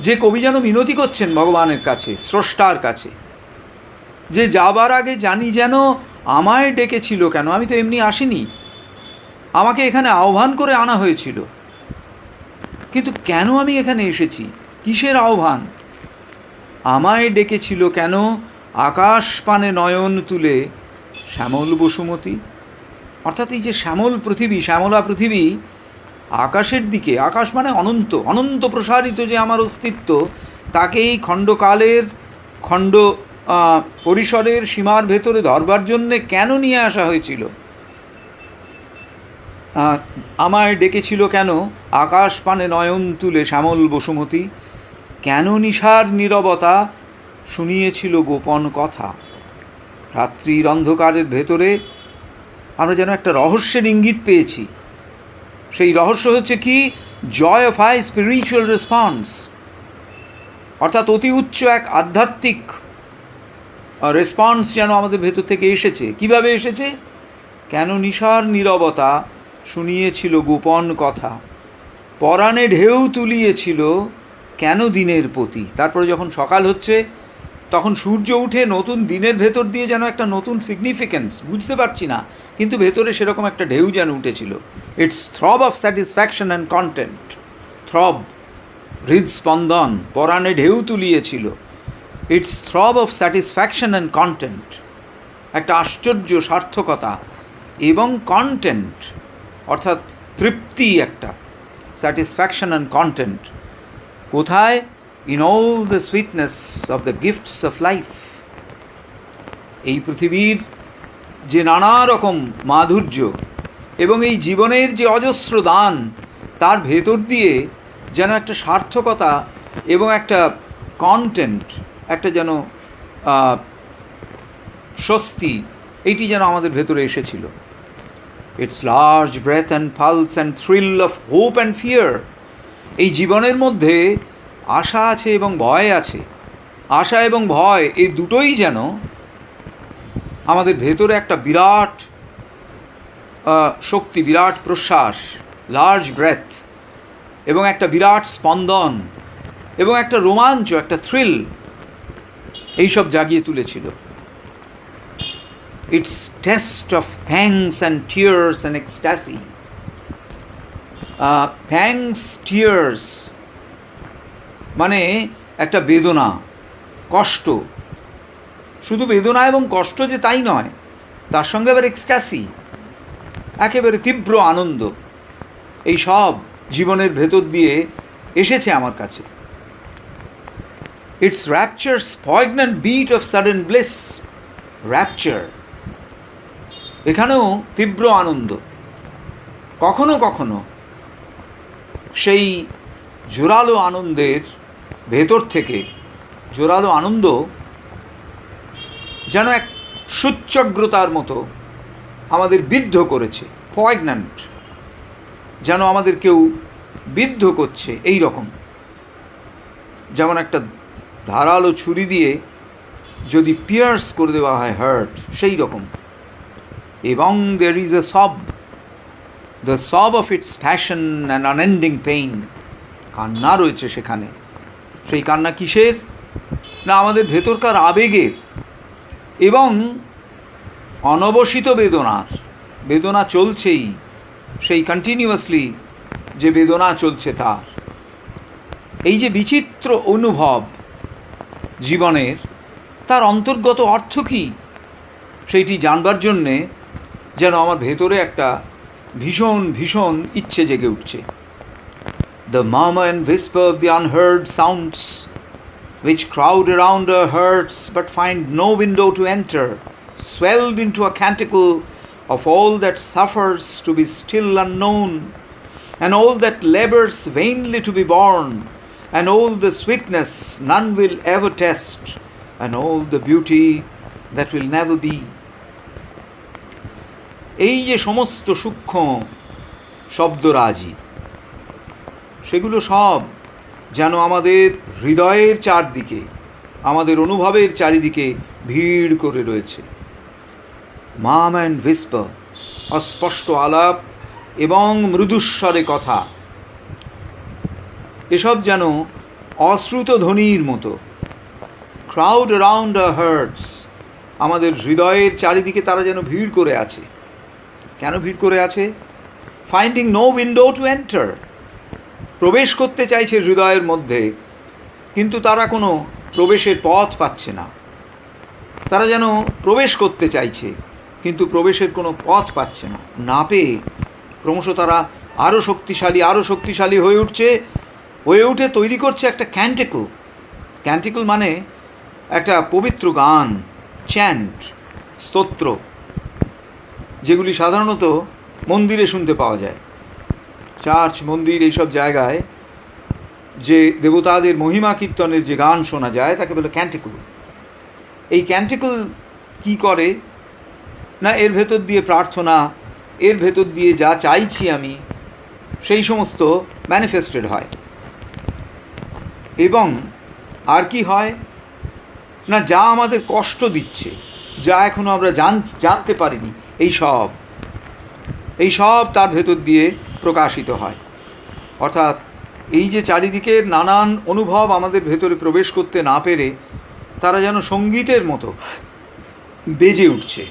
যে কবি যেন মিনতি করছেন ভগবানের কাছে, স্রষ্টার কাছে, যে যাবার আগে জানি যেন আমায় ডেকেছিল কেন। আমি তো এমনি আসিনি, আমাকে এখানে আহ্বান করে আনা হয়েছিল, কিন্তু কেন আমি এখানে এসেছি? কিসের আহ্বান? আমায় ডেকেছিল কেন আকাশ পানে নয়ন তুলে শ্যামল বসুমতী। অর্থাৎ এই যে শ্যামল পৃথিবী, শ্যামলা পৃথিবী, আকাশের দিকে, আকাশ মানে অনন্ত, অনন্ত প্রসারিত যে আমার অস্তিত্ব, তাকে এই খণ্ডকালের খণ্ড পরিসরের সীমার ভেতরে ধরবার জন্যে কেন নিয়ে আসা হয়েছিল? আমায় ডেকেছিল কেন আকাশ পানে নয়ন তুলে শ্যামল বসুমতী। কেন নিশার নীরবতা শুনিয়েছিল গোপন কথা। রাত্রির অন্ধকারের ভেতরে আমরা যেন একটা রহস্যের ইঙ্গিত পেয়েছি। সেই রহস্য হচ্ছে কি? Joy of high spiritual response, অর্থাৎ অতি উচ্চ এক আধ্যাত্মিক রেসপন্স যেন আমাদের ভেতর থেকে এসেছে। কিভাবে এসেছে? কেন নিশার নীরবতা শুনিয়েছিল গোপন কথা, পরাণে ঢেউ তুলিয়েছিল কেন দিনের প্রতি। তারপরে যখন সকাল হচ্ছে, তখন সূর্য উঠে নতুন দিনের ভেতর দিয়ে যেন একটা নতুন সিগনিফিকেন্স, বুঝতে পারছি না, কিন্তু ভেতরে সেরকম একটা ঢেউ যেন উঠেছিল। Its throb of satisfaction and content. Throb, হৃদস্পন্দন, পরাণে ঢেউ তুলিয়েছিল। Its throb of satisfaction and content, একটা আশ্চর্য সার্থকতা এবং কন্টেন্ট, অর্থাৎ তৃপ্তি, একটা স্যাটিসফ্যাকশন অ্যান্ড কন্টেন্ট। কোথায়? In all the sweetness of the gifts of life. এই পৃথিবীর যে নানা রকম মাধুর্য এবং এই জীবনের যে অজস্র দান, তার ভেতর দিয়ে যেন একটা সার্থকতা এবং একটা কন্টেন্ট, একটা যেন স্বস্তি, এইটি যেন আমাদের ভেতরে এসেছিল। It's large breadth and pulse and thrill of hope and fear. এই জীবনের মধ্যে আশা আছে এবং ভয় আছে। আশা এবং ভয় এই দুটোই যেন আমাদের ভেতরে একটা বিরাট শক্তি, বিরাট প্রশ্বাস, লার্জ ব্রেথ, এবং একটা বিরাট স্পন্দন এবং একটা রোমাঞ্চ, একটা থ্রিল, এইসব জাগিয়ে তুলেছিল। It's test of প্যাংস and tears and ecstasy. প্যাংস, tears মানে একটা বেদনা, কষ্ট। শুধু বেদনা এবং কষ্ট যে তাই নয়, তার সঙ্গে আবার এক্সট্যাসি, একেবারে তীব্র আনন্দ, এই সব জীবনের ভেতর দিয়ে এসেছে আমার কাছে। Its rapture's poignant beat of sudden bliss, rapture, এখানেও তীব্র আনন্দ। কখনো কখনো সেই জোরালো আনন্দের ভেতর থেকে জোরালো আনন্দ যেন এক সূচ্যগ্রতার মতো আমাদের বিদ্ধ করেছে, পয়েগন্যান্ট, যেন আমাদের কেউ বিদ্ধ করছে এই রকম, যেমন একটা ধারালো ছুরি দিয়ে যদি পিয়ার্স করে দেওয়া হয় হার্ট, সেই রকম। এবং there is a sob, the sob of its passion and unending pain, কান্না রয়েছে সেখানে। সেই কান্না কিসের? না আমাদের ভেতরকার আবেগের এবং অনবসিত বেদনার। বেদনা চলছেই, সেই কন্টিনিউয়াসলি যে বেদনা চলছে তার। এই যে বিচিত্র অনুভব জীবনের, তার অন্তর্গত অর্থ কী সেইটি জানবার জন্যে যেন আমার ভেতরে একটা ভীষণ ভীষণ ইচ্ছে জেগে উঠছে। The murmur and whisper of the unheard sounds which crowd around our hearts but find no window to enter, swelled into a canticle of all that suffers to be still unknown, and all that labours vainly to be born, and all the sweetness none will ever test, and all the beauty that will never be. এই যে সমস্ত সূক্ষ্ম শব্দরাজি, সেগুলো সব যেন আমাদের হৃদয়ের চারদিকে, আমাদের অনুভবের চারিদিকে ভিড় করে রয়েছে। মাম অ্যান্ড হুইসপার, অস্পষ্ট আলাপ এবং মৃদুস্বরে কথা, এসব যেন অশ্রুত ধ্বনির মতো। ক্রাউড অ্যারাউন্ড আওয়ার হার্টস, আমাদের হৃদয়ের চারিদিকে তারা যেন ভিড় করে আছে। কেন ভিড় করে আছে? Finding no window to enter, প্রবেশ করতে চাইছে হৃদয়ের মধ্যে, কিন্তু তারা কোনো প্রবেশের পথ পাচ্ছে না। তারা যেন প্রবেশ করতে চাইছে, কিন্তু প্রবেশের কোনো পথ পাচ্ছে না। না পেয়ে ক্রমশ তারা আরও শক্তিশালী হয়ে উঠে তৈরি করছে একটা ক্যান্টিকল। ক্যান্টিকল মানে একটা পবিত্র গান, চ্যান্ট, স্তোত্র, যেগুলি সাধারণত মন্দিরে শুনতে পাওয়া যায়। চার্চ, মন্দির, এইসব জায়গায় যে দেবতাদের মহিমা কীর্তনের যে গান শোনা যায় তাকে বলে ক্যান্টিকল। এই ক্যান্টিকল কি করে না, এর ভেতর দিয়ে প্রার্থনা, এর ভেতর দিয়ে যা চাইছি আমি সেই সমস্ত ম্যানিফেস্টেড হয়। এবং আর কি হয় না, যা আমাদের কষ্ট দিচ্ছে, যা এখনও আমরা জানতে পারিনি, এই সব তার ভেতর দিয়ে প্রকাশিত হয়। অর্থাৎ এই যে চারিদিকের নানান অনুভব আমাদের ভেতরে প্রবেশ করতে না পেরে তারা যেন সঙ্গীতের মতো বেজে উঠছে।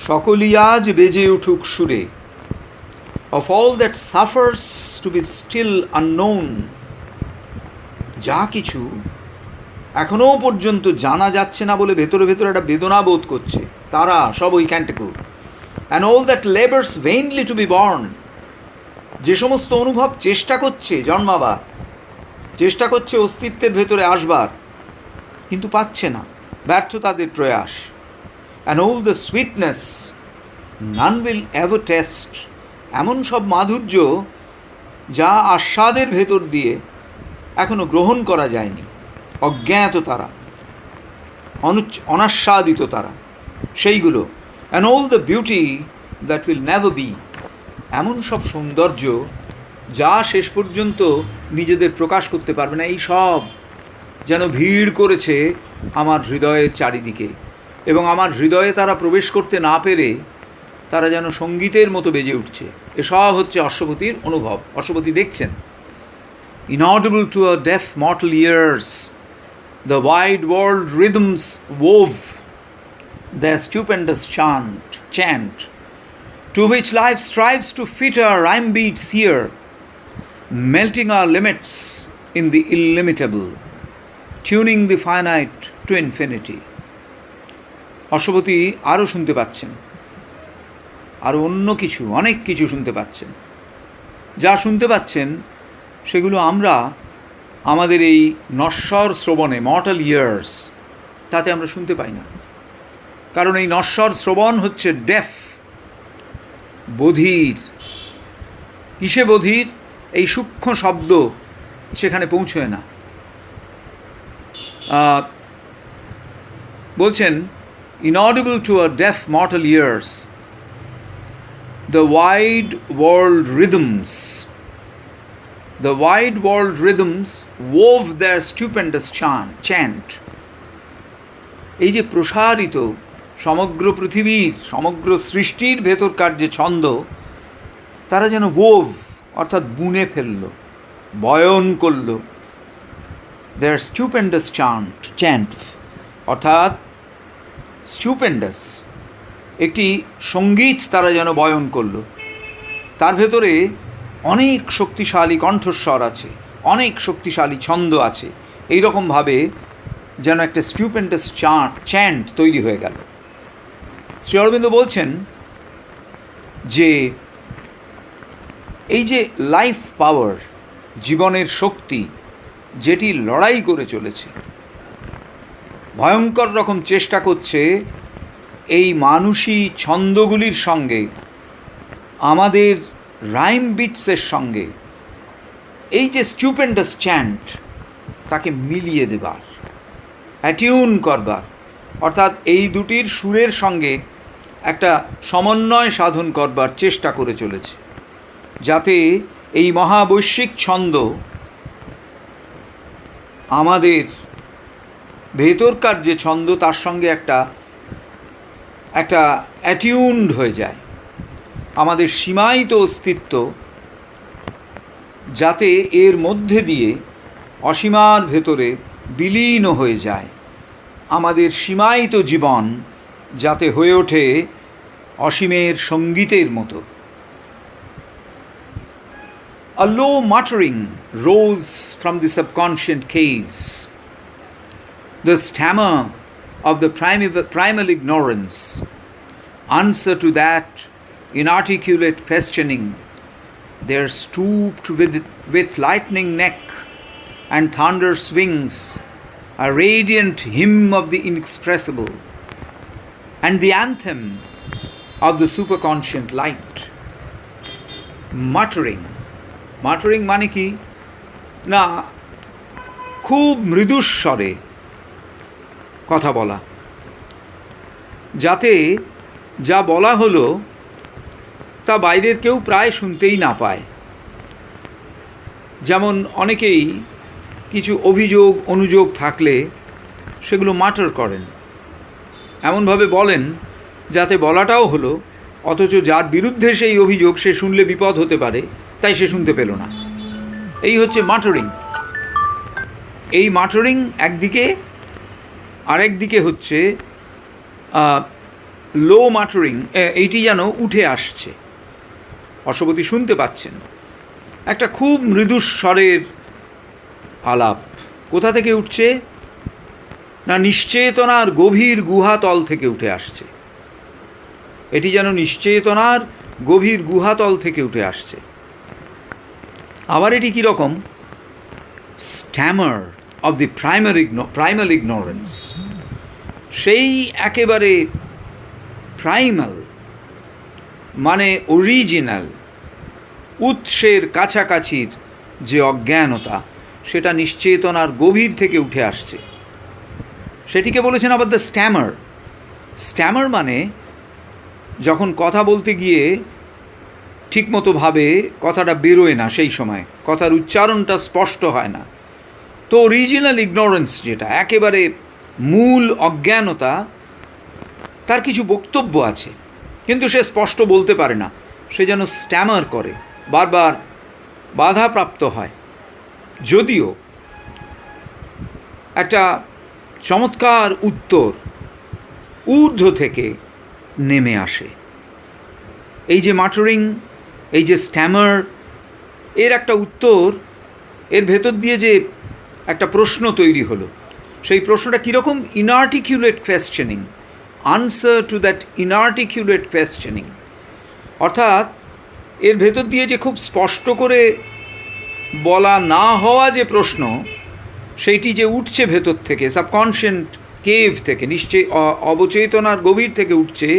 সকলই আজ বেজে উঠুক সুরে, of all that suffers to be still unknown, যা কিছু এখনও পর্যন্ত জানা যাচ্ছে না বলে ভেতরে ভেতরে একটা বেদনা বোধ করছে, তারা সব ওই ক্যান্টিকল। and all that labours vainly to be born, যে সমস্ত অনুভব চেষ্টা করছে জন্মাবার, চেষ্টা করছে অস্তিত্বের ভেতরে আসবার, কিন্তু পাচ্ছে না, ব্যর্থ তাদের প্রয়াস। and all the sweetness none will ever test, এমন সব মাধুর্য যা আস্বাদের ভেতর দিয়ে এখনও গ্রহণ করা যায়নি, অজ্ঞাত তারা, অনাস্বাদিত তারা, সেইগুলো। and all the beauty that will never be, এমন সব সৌন্দর্য যা শেষ পর্যন্ত নিজেদের প্রকাশ করতে পারবে না, এই সব যেন ভিড় করেছে আমার হৃদয়ের চারিদিকে। এবং আমার হৃদয়ে তারা প্রবেশ করতে না পেরে তারা যেন সঙ্গীতের মতো বেজে উঠছে। এসব হচ্ছে অশ্বপতির অনুভব। অশ্বপতি দেখছেন, inaudible to our deaf mortal ears, the wide world rhythms wove their stupendous chant, to which life strives to fit our rhyme beats here, melting our limits in the illimitable, tuning the finite to infinity. Ashwapati আরও শুনতে পাচ্ছেন, আর অন্য কিছু, অনেক কিছু শুনতে পাচ্ছেন। যা শুনতে পাচ্ছেন সেগুলো আমরা আমাদের এই নশ্বর শ্রবণে, মর্টাল ইয়ার্স, তাতে আমরা শুনতে পাই না। কারণ এই নশ্বর শ্রবণ হচ্ছে ডেফ, বধির। কিসে বধির? এই সূক্ষ্ম শব্দ সেখানে পৌঁছয় না। বলছেন, inaudible to a deaf mortal ears, the wide world rhythms wove their stupendous chant. এই যে প্রসারিত সমগ্র পৃথিবীর, সমগ্র সৃষ্টির ভেতরকার যে ছন্দ, তারা যেন ওভ অর্থাৎ বুনে ফেলল, বয়ন করল। their stupendous chant অর্থাৎ স্টুপেন্ডাস একটি সঙ্গীত তারা যেন বয়ন করল। তার ভেতরে অনেক শক্তিশালী কণ্ঠস্বর আছে, অনেক শক্তিশালী ছন্দ আছে। এই রকমভাবে যেন একটা স্টুপেন্ডাস চ্যান্ট তৈরি হয়ে গেল। শ্রী অরবিন্দ বলছেন যে এই যে লাইফ পাওয়ার, জীবনের শক্তি, যেটি লড়াই করে চলেছে, ভয়ঙ্কর রকম চেষ্টা করছে এই মানুষী ছন্দগুলির সঙ্গে, আমাদের রাইম বিটসের সঙ্গে, এই যে স্টুপেন্ডাস চ্যান্ট, তাকে মিলিয়ে দেবার, অ্যাটিউন করবার, অর্থাৎ এই দুটির সুরের সঙ্গে একটা সমন্বয় সাধন করবার চেষ্টা করে চলেছে, যাতে এই মহাবৈশ্বিক ছন্দ আমাদের ভেতরকার যে ছন্দ তার সঙ্গে একটা অ্যাটিউনড হয়ে যায়। আমাদের সীমায়িত অস্তিত্ব যাতে এর মধ্যে দিয়ে অসীমার ভেতরে বিলীন হয়ে যায়, আমাদের সীমায়িত জীবন যাতে হয়ে ওঠে অসীমের সঙ্গীতের মতো। A low muttering rose from the subconscious caves. The stammer of the primal ignorance, answer to that inarticulate questioning, there stooped with lightning neck and thunder's wings a radiant hymn of the inexpressible, and the anthem of the superconscient light. Muttering মানে কি না, খুব মৃদুস্বরে কথা বলা, যাতে যা বলা হলো তা বাইরের কেউ প্রায় শুনতেই না পায়। যেমন অনেকেই কিছু অভিযোগ অনুযোগ থাকলে সেগুলো মাটার করেন, এমনভাবে বলেন যাতে বলাটাও হলো, অথচ যার বিরুদ্ধে সেই অভিযোগ সে শুনলে বিপদ হতে পারে, তাই সে শুনতে পেল না। এই হচ্ছে মাটারিং। এই মাটারিং একদিকে, আরেকদিকে হচ্ছে লো মাটারিং, এইটি যেন উঠে আসছে, অশ্বপতি শুনতে পাচ্ছেন একটা খুব মৃদুস্বরের আলাপ। কোথা থেকে উঠছে না, নিশ্চেতনার গভীর গুহাতল থেকে উঠে আসছে। এটি যেন নিশ্চেতনার গভীর গুহাতল থেকে উঠে আসছে। আবার এটি কীরকম? Starmer of the primal ignorance, সেই একেবারে প্রাইমাল মানে অরিজিনাল, উৎসের কাছাকাছির যে অজ্ঞানতা, সেটা নিশ্চেতনার গভীর থেকে উঠে আসছে। সেটিকে বলেছেন আবার দ্য স্ট্যামার। স্ট্যামার মানে যখন কথা বলতে গিয়ে ঠিকমতোভাবে কথাটা বেরোয় না, সেই সময় কথার উচ্চারণটা স্পষ্ট হয় না। তো অরিজিনাল ইগনোরেন্স, যেটা একেবারে মূল অজ্ঞানতা, তার কিছু বক্তব্য আছে কিন্তু সে স্পষ্ট বলতে পারে না, সে যেন স্ট্যামার করে, বারবার বাধাপ্রাপ্ত হয়। যদিও একটা চমৎকার উত্তর ঊর্ধ্ব থেকে নেমে আসে। এই যে মাটারিং, এই যে স্ট্যামার, এর একটা উত্তর, এর ভেতর দিয়ে যে একটা প্রশ্ন তৈরি হলো, সেই প্রশ্নটা কীরকম? Inarticulate questioning, answer to that inarticulate questioning. অর্থাৎ এর ভেতর দিয়ে যে খুব স্পষ্ট করে বলা না হওয়া যে প্রশ্ন, সেইটি যে উঠছে ভেতর থেকে, সাবকনশিয়েন্ট কেভ থেকে, নিশ্চয়ই অবচেতনার গভীর থেকে উঠছে,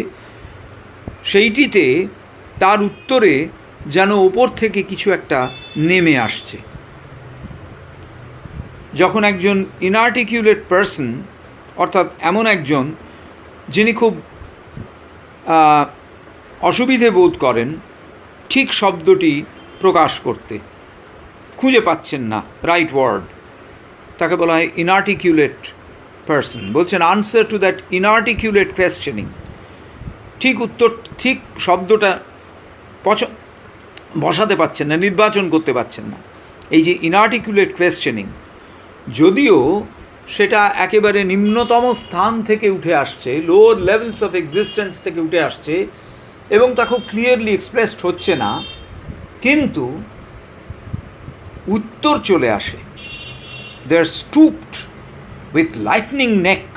সেইটিতে তার উত্তরে যেন ওপর থেকে কিছু একটা নেমে আসছে। যখন একজন ইনআর্টিকুলেট পারসন, অর্থাৎ এমন একজন যিনি খুব অসুবিধে বোধ করেন ঠিক শব্দটি প্রকাশ করতে, খুঁজে পাচ্ছেন না রাইট ওয়ার্ড, তাকে বলা হয় ইনআর্টিকুলেট পারসন। বলছেন answer to that inarticulate questioning, ঠিক উত্তর, ঠিক শব্দটা বসাতে পারছেন না, নির্বাচন করতে পারছেন না। এই যে ইনআর্টিকুলেট কোয়েশ্চেনিং, যদিও সেটা একেবারে নিম্নতম স্থান থেকে উঠে আসছে, লোয়ার লেভেলস অফ এক্সিস্টেন্স থেকে উঠে আসছে, এবং তা খুব ক্লিয়ারলি এক্সপ্রেসড হচ্ছে না, কিন্তু উত্তর চলে আসে। They are stooped with lightning neck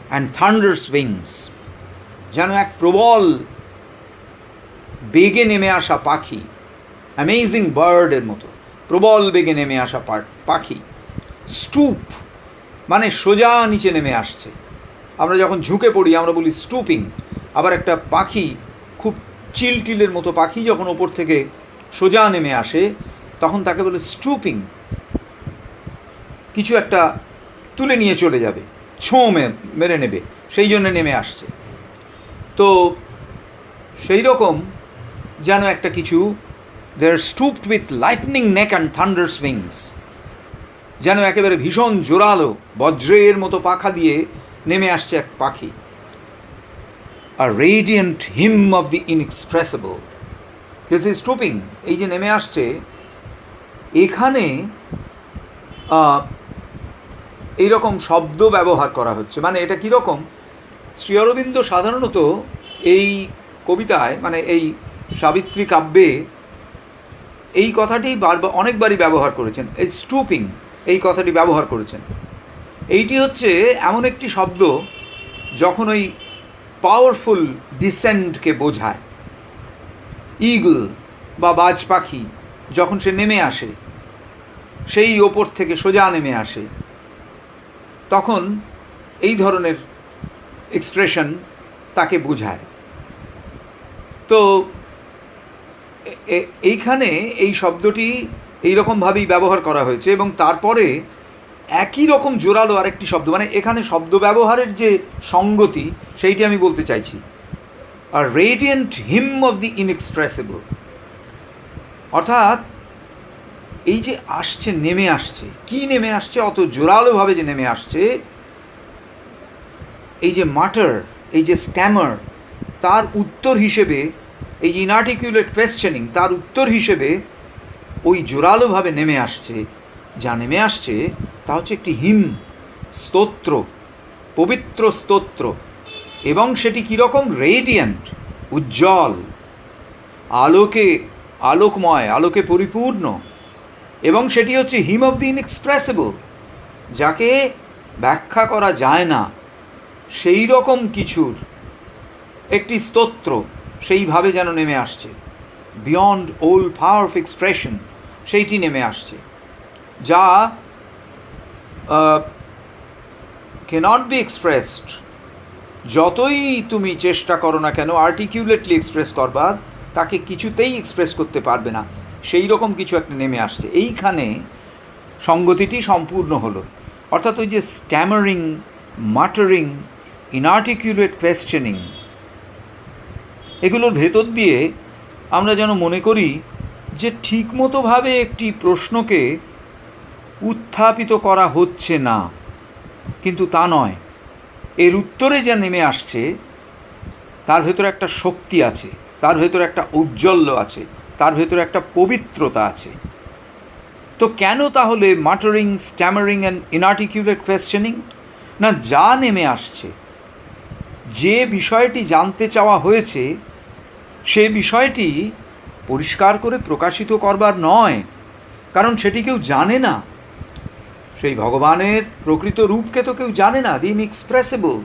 and thunder's wings, যেন এক প্রবল বেগে নেমে আসা পাখি, অ্যামেজিং বার্ডের মতো প্রবল বেগে নেমে আসা পাখি। স্টুপ মানে সোজা নিচে নেমে আসছে। আমরা যখন ঝুঁকে পড়ি আমরা বলি স্টুপিং। আবার একটা পাখি, খুব চিলটিলের মতো পাখি, যখন ওপর থেকে সোজা নেমে আসে তখন তাকে বলে স্টুপিং। কিছু একটা তুলে নিয়ে চলে যাবে, ছোঁ মেরে নেবে, সেই জন্য নেমে আসছে। তো সেই রকম যেন একটা কিছু, they are stooped with lightning neck and thunder's wings, যেন একেবারে ভীষণ জোরালো বজ্রের মতো পাখা দিয়ে নেমে আসছে এক পাখি। A radiant hymn of the inexpressible, this is stooping. এই যে নেমে আসছে, এখানে এইরকম শব্দ ব্যবহার করা হচ্ছে। মানে এটা কীরকম, শ্রী অরবিন্দ সাধারণত এই কবিতায়, মানে এই সাবিত্রী কাব্যে এই কথাটি অনেকবারই ব্যবহার করেছেন। এই স্টুপিং এই কথাটি ব্যবহার করেছেন। এইটি হচ্ছে এমন একটি শব্দ যখন ওই পাওয়ারফুল ডিসেন্টকে বোঝায়। ঈগল বা বাজ পাখি যখন সে নেমে আসে, সেই ওপর থেকে সোজা নেমে আসে, তখন এই ধরনের এক্সপ্রেশন তাকে বোঝায়। তো এইখানে এই শব্দটি এইরকমভাবেই ব্যবহার করা হয়েছে, এবং তারপরে একই রকম জোরালো আরেকটি শব্দ, মানে এখানে শব্দ ব্যবহারের যে সঙ্গতি সেইটি আমি বলতে চাইছি। আর রেডিয়েন্ট হিম অফ দি ইনএক্সপ্রেসেবল, অর্থাৎ এই যে আসছে, নেমে আসছে, কি নেমে আসছে, অত জোরালোভাবে যে নেমে আসছে, এই যে মাটার, এই যে স্ট্যামার, তার উত্তর হিসেবে, এই ইনআর্টিকুলেট কোয়েশ্চেনিং, তার উত্তর হিসেবে ওই জোরালোভাবে নেমে আসছে, যা নেমে আসছে তা হচ্ছে একটি হিম, স্তোত্র, পবিত্র স্তোত্র। এবং সেটি কীরকম, রেডিয়েন্ট, উজ্জ্বল, আলোকময়, আলোকে পরিপূর্ণ। এবং সেটি হচ্ছে হিম অফ দি ইনএক্সপ্রেসেবল, যাকে ব্যাখ্যা করা যায় না, সেই রকম কিছুর একটি স্তোত্র, সেইভাবে যেন নেমে আসছে। বিয়ন্ড ওল পাওয়ার অফ এক্সপ্রেশন, সেইটি নেমে আসছে, যা ক্যানট বি এক্সপ্রেসড। যতই তুমি চেষ্টা করো না কেন আর্টিকুলেটলি এক্সপ্রেস করবার, তাকে কিছুতেই এক্সপ্রেস করতে পারবে না, সেই রকম কিছু একটা নেমে আসছে। এইখানে সঙ্গতিটি সম্পূর্ণ হলো। অর্থাৎ ওই যে স্ট্যামারিং, মাটারিং, ইনআর্টিকুলেট কোয়েশ্চেনিং, এগুলোর ভেতর দিয়ে আমরা যেন মনে করি যে ঠিকমতোভাবে একটি প্রশ্নকে উত্থাপিত করা হচ্ছে না, কিন্তু তা নয়। এর উত্তরে যা নেমে আসছে তার ভেতরে একটা শক্তি আছে, তার ভেতরে একটা ঔজ্জ্বল্য আছে, তার ভেতরে একটা পবিত্রতা আছে। তো কেন তাহলে মাটারিং, স্ট্যামারিং অ্যান্ড ইনআর্টিকুলেট কোয়েশ্চেনিং? না, যা নেমে আসছে, যে বিষয়টি জানতে চাওয়া হয়েছে, সে বিষয়টি পরিষ্কার করে প্রকাশিত করবার নয়, কারণ সেটি কেউ জানে না। সেই ভগবানের প্রকৃত রূপকে তো কেউ জানে না, দি ইনএক্সপ্রেসেবল।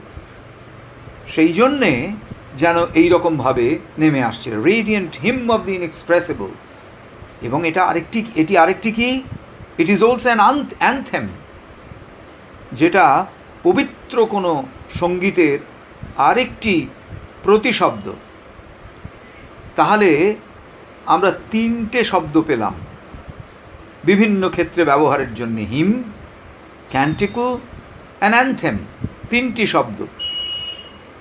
সেই জন্যে যেন এই রকমভাবে নেমে আসছে, রেডিয়েন্ট হিম অফ দ্য ইনএক্সপ্রেসিবল। এবং এটি আরেকটি কি, it is also an anthem, যেটা পবিত্র কোনো সঙ্গীতের আরেকটি প্রতিশব্দ। তাহলে আমরা তিনটে শব্দ পেলাম বিভিন্ন ক্ষেত্রে ব্যবহারের জন্য, হিম, ক্যান্টিকল অ্যান্ড অ্যানথেম, তিনটি শব্দ।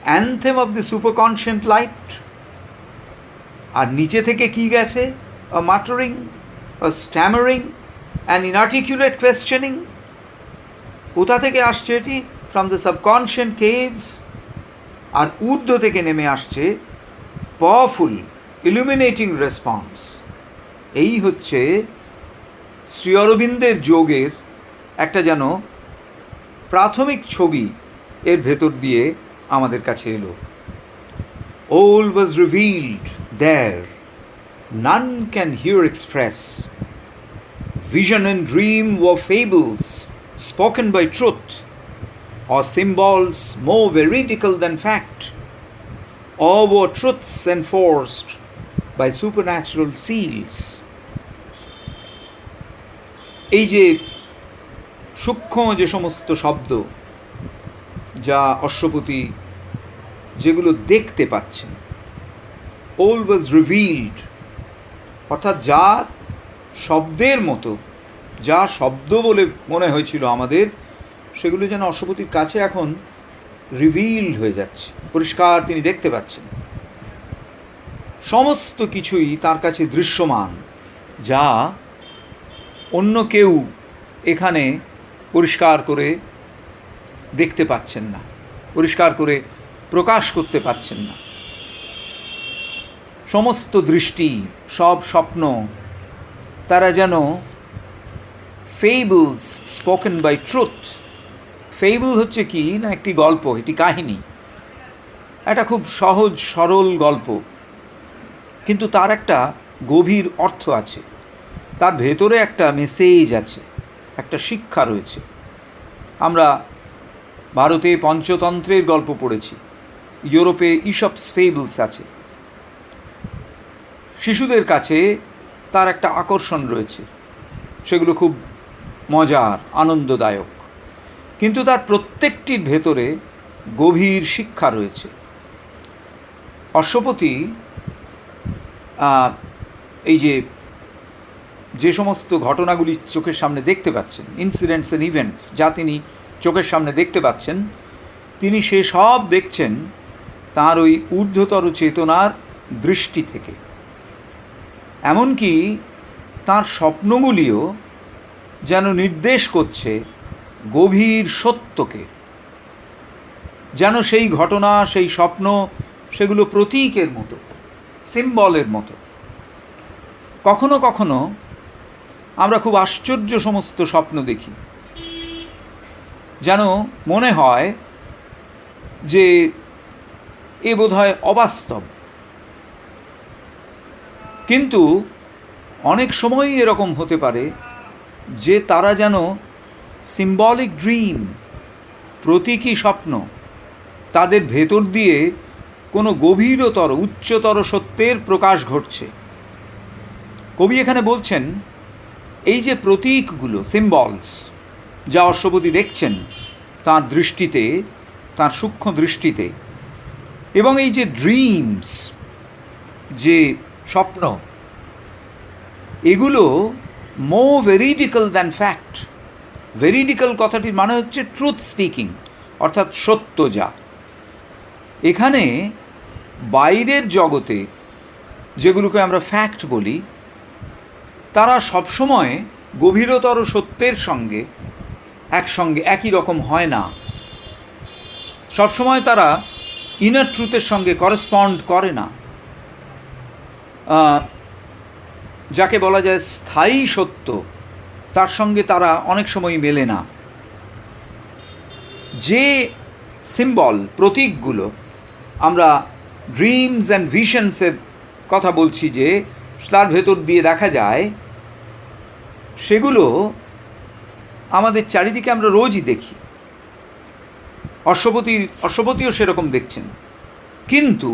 অ্যানথেম অফ দ্য সুপারকনশিয়েন্ট লাইট, আর নিচে থেকে কি গেছে, a muttering, a stammering, an inarticulate questioning। কোথা থেকে আসছে এটি? From the subconscious caves. আর ঊর্ধ্ব থেকে নেমে আসছে পাওয়ারফুল ইলুমিনেটিং রেসপন্স। এই হচ্ছে শ্রী অরবিন্দের যোগের একটা যেন প্রাথমিক ছবি এর ভেতর দিয়ে আমাদের কাছে এলো। All was revealed there, none can here express. Vision and dream were fables spoken by truth, or symbols more veridical than fact, or were truths enforced by supernatural seals. এই যে সূক্ষ্ম যে সমস্ত শব্দ যা অশ্বপতি যেগুলো দেখতে পাচ্ছেন, all was revealed, অর্থাৎ যা শব্দের মতো, যা শব্দ বলে মনে হয়েছিল আমাদের, সেগুলো যেন অশ্বপতির কাছে এখন রিভিলড হয়ে যাচ্ছে, পরিষ্কার তিনি দেখতে পাচ্ছেন। সমস্ত কিছুই তার কাছে দৃশ্যমান, যা অন্য কেউ এখানে পরিষ্কার করে দেখতে পাচ্ছেন না, পরিষ্কার করে প্রকাশ করতে পাচ্ছেন না। সমস্ত দৃষ্টি, সব স্বপ্ন, তারা যেন fables spoken by truth. Fable হচ্ছে কি না, একটি গল্প, একটি কাহিনী, একটা খুব সহজ সরল গল্প, কিন্তু তার একটা গভীর অর্থ আছে, তার ভেতরে একটা মেসেজ আছে, একটা শিক্ষা রয়েছে। আমরা ভারতে পঞ্চতন্ত্রের গল্প পড়েছি, ইউরোপে ইসপস ফেবলস আছে। শিশুদের কাছে তার একটা আকর্ষণ রয়েছে, সেগুলো খুব মজার, আনন্দদায়ক, কিন্তু তার প্রত্যেকটির ভেতরে গভীর শিক্ষা রয়েছে। অশ্বপতি এই যে সমস্ত ঘটনাগুলি চোখের সামনে দেখতে পাচ্ছেন, ইনসিডেন্টস অ্যান্ড ইভেন্টস যা তিনি চোখের সামনে দেখতে পাচ্ছেন, তিনি সে সব দেখছেন তার ওই ঊর্ধ্বতর চেতনার দৃষ্টি থেকে। এমনকি তার স্বপ্নগুলিও যেন নির্দেশ করছে গভীর সত্যকে, যেন সেই ঘটনা, সেই স্বপ্ন, সেগুলো প্রতীকের মতো, সিম্বলের মতো। কখনো কখনো আমরা খুব আশ্চর্য সমস্ত স্বপ্ন দেখি, যেন মনে হয় যে এ বোধহয় অবাস্তব, কিন্তু অনেক সময়ই এরকম হতে পারে যে তারা যেন সিম্বলিক ড্রিম, প্রতীকী স্বপ্ন, তাদের ভেতর দিয়ে কোনো গভীরতর, উচ্চতর সত্যের প্রকাশ ঘটছে। কবি এখানে বলছেন এই যে প্রতীকগুলো, সিম্বলস, যা অশ্বপতি দেখছেন তাঁর দৃষ্টিতে, তাঁর সূক্ষ্ম দৃষ্টিতে, এবং এই যে ড্রিমস, যে স্বপ্ন, এগুলো মোর ভেরিডিক্যাল দ্যান ফ্যাক্ট। ভেরিডিক্যাল কথাটির মানে হচ্ছে ট্রুথ স্পিকিং, অর্থাৎ সত্য যা। এখানে বাইরের জগতে যেগুলোকে আমরা ফ্যাক্ট বলি, তারা সবসময় গভীরতর সত্যের সঙ্গে একই রকম হয় না। সবসময় তারা ইনার ট্রুথের সঙ্গে করেসপন্ড করে না। যাকে বলা যায় স্থায়ী সত্য, তার সঙ্গে তারা অনেক সময় মেলে না। যে সিম্বল, প্রতীকগুলো আমরা ড্রিমস অ্যান্ড ভিশনসের কথা বলছি, যে তার ভেতর দিয়ে দেখা যায়, সেগুলো আমাদের চারিদিকে আমরা রোজই দেখি। অশ্বপতিও সেরকম দেখছেন। কিন্তু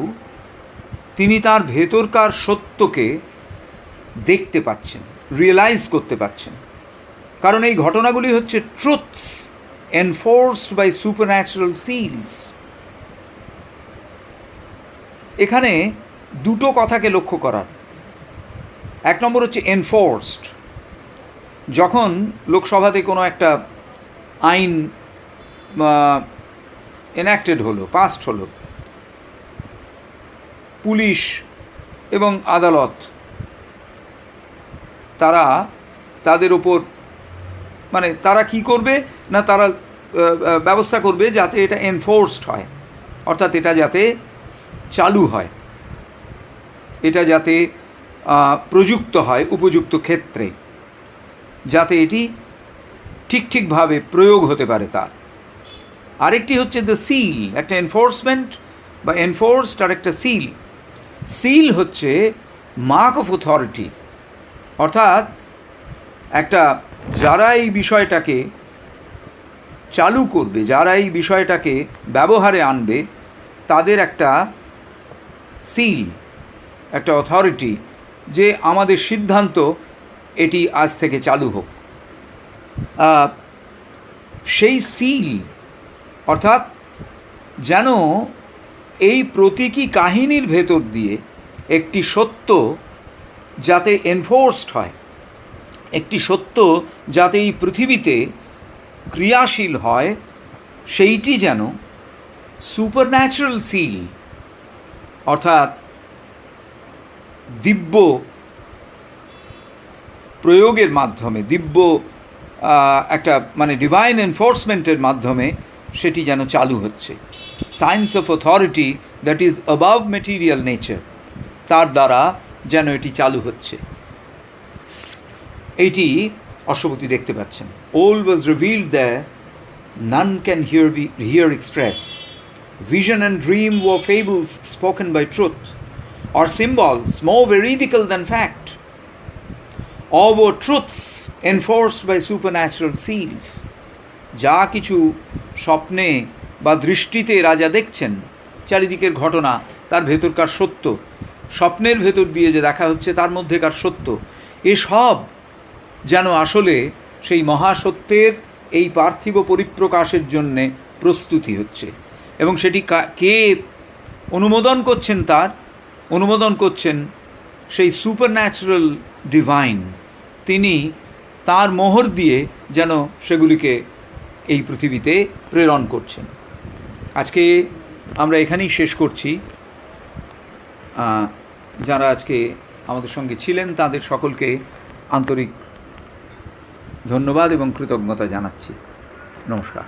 তিনি তার ভেতরকার সত্যকে দেখতে পাচ্ছেন, রিয়েলাইজ করতে পাচ্ছেন। কারণ এই ঘটনাগুলি হচ্ছে truths enforced by supernatural seals. এখানে দুটো কথাকে লক্ষ্য করার। এক নম্বর হচ্ছে এনফোর্সড। যখন লোকসভাতে কোনো একটা আইন এনাক্টেড হলো, পাস্ট হলো, পুলিশ এবং আদালত তারা তাদের ওপর মানে তারা কি করবে না, তারা ব্যবস্থা করবে যাতে এটা এনফোর্সড হয়, অর্থাৎ এটা যাতে চালু হয়, এটা যাতে প্রযুক্ত হয় উপযুক্ত ক্ষেত্রে, যাতে এটি ঠিকভাবে প্রয়োগ হতে পারে তার। আরেকটি হচ্ছে দ্য সিল, একটা এনফোর্সমেন্ট বা এনফোর্সড আর একটা সিল। সিল হচ্ছে মার্ক অফ অথরিটি, অর্থাৎ একটা যারা এই বিষয়টাকে চালু করবে, যারা এই বিষয়টাকে ব্যবহারে আনবে, তাদের একটা সিল, একটা অথরিটি, যে আমাদের সিদ্ধান্ত এটি আজ থেকে চালু হোক। সেই সিল অর্থাৎ যেন এই প্রতীকী কাহিনীর ভেতর দিয়ে একটি সত্য যাতে এনফোর্সড হয়, একটি সত্য যাতে এই পৃথিবীতে ক্রিয়াশীল হয়, সেইটি যেন সুপারন্যাচারাল সিল অর্থাৎ দিব্য প্রয়োগের মাধ্যমে, দিব্য একটা মানে ডিভাইন এনফোর্সমেন্টের মাধ্যমে সেটি যেন চালু হচ্ছে। Science of authority that is above material nature, তার দ্বারা যেন এটি চালু হচ্ছে। এইটি অশ্বপতি দেখতে পাচ্ছেন। All was revealed there, none can here express. Vision and dream were fables spoken by truth, or symbols more veridical than fact, or were truths enforced by supernatural seals. যা কিছু স্বপ্নে বা দৃষ্টিতে রাজা দেখছেন, চারিদিকের ঘটনা, তার ভেতরকার সত্য, স্বপ্নের ভেতর দিয়ে যে দেখা হচ্ছে তার মধ্যেকার সত্য, এসব যেন আসলে সেই মহাসত্যের এই পার্থিব পরিপ্রকাশের জন্যে প্রস্তুতি হচ্ছে। এবং সেটি কে অনুমোদন করছেন? তার অনুমোদন করছেন সেই সুপারন্যাচারাল ডিভাইন। তিনি তার মোহর দিয়ে যেন সেগুলিকে এই পৃথিবীতে প্রেরণ করছেন। আজকে আমরা এখানেই শেষ করছি। যারা আজকে আমাদের সঙ্গে ছিলেন তাদের সকলকে আন্তরিক ধন্যবাদ এবং কৃতজ্ঞতা জানাচ্ছি। নমস্কার।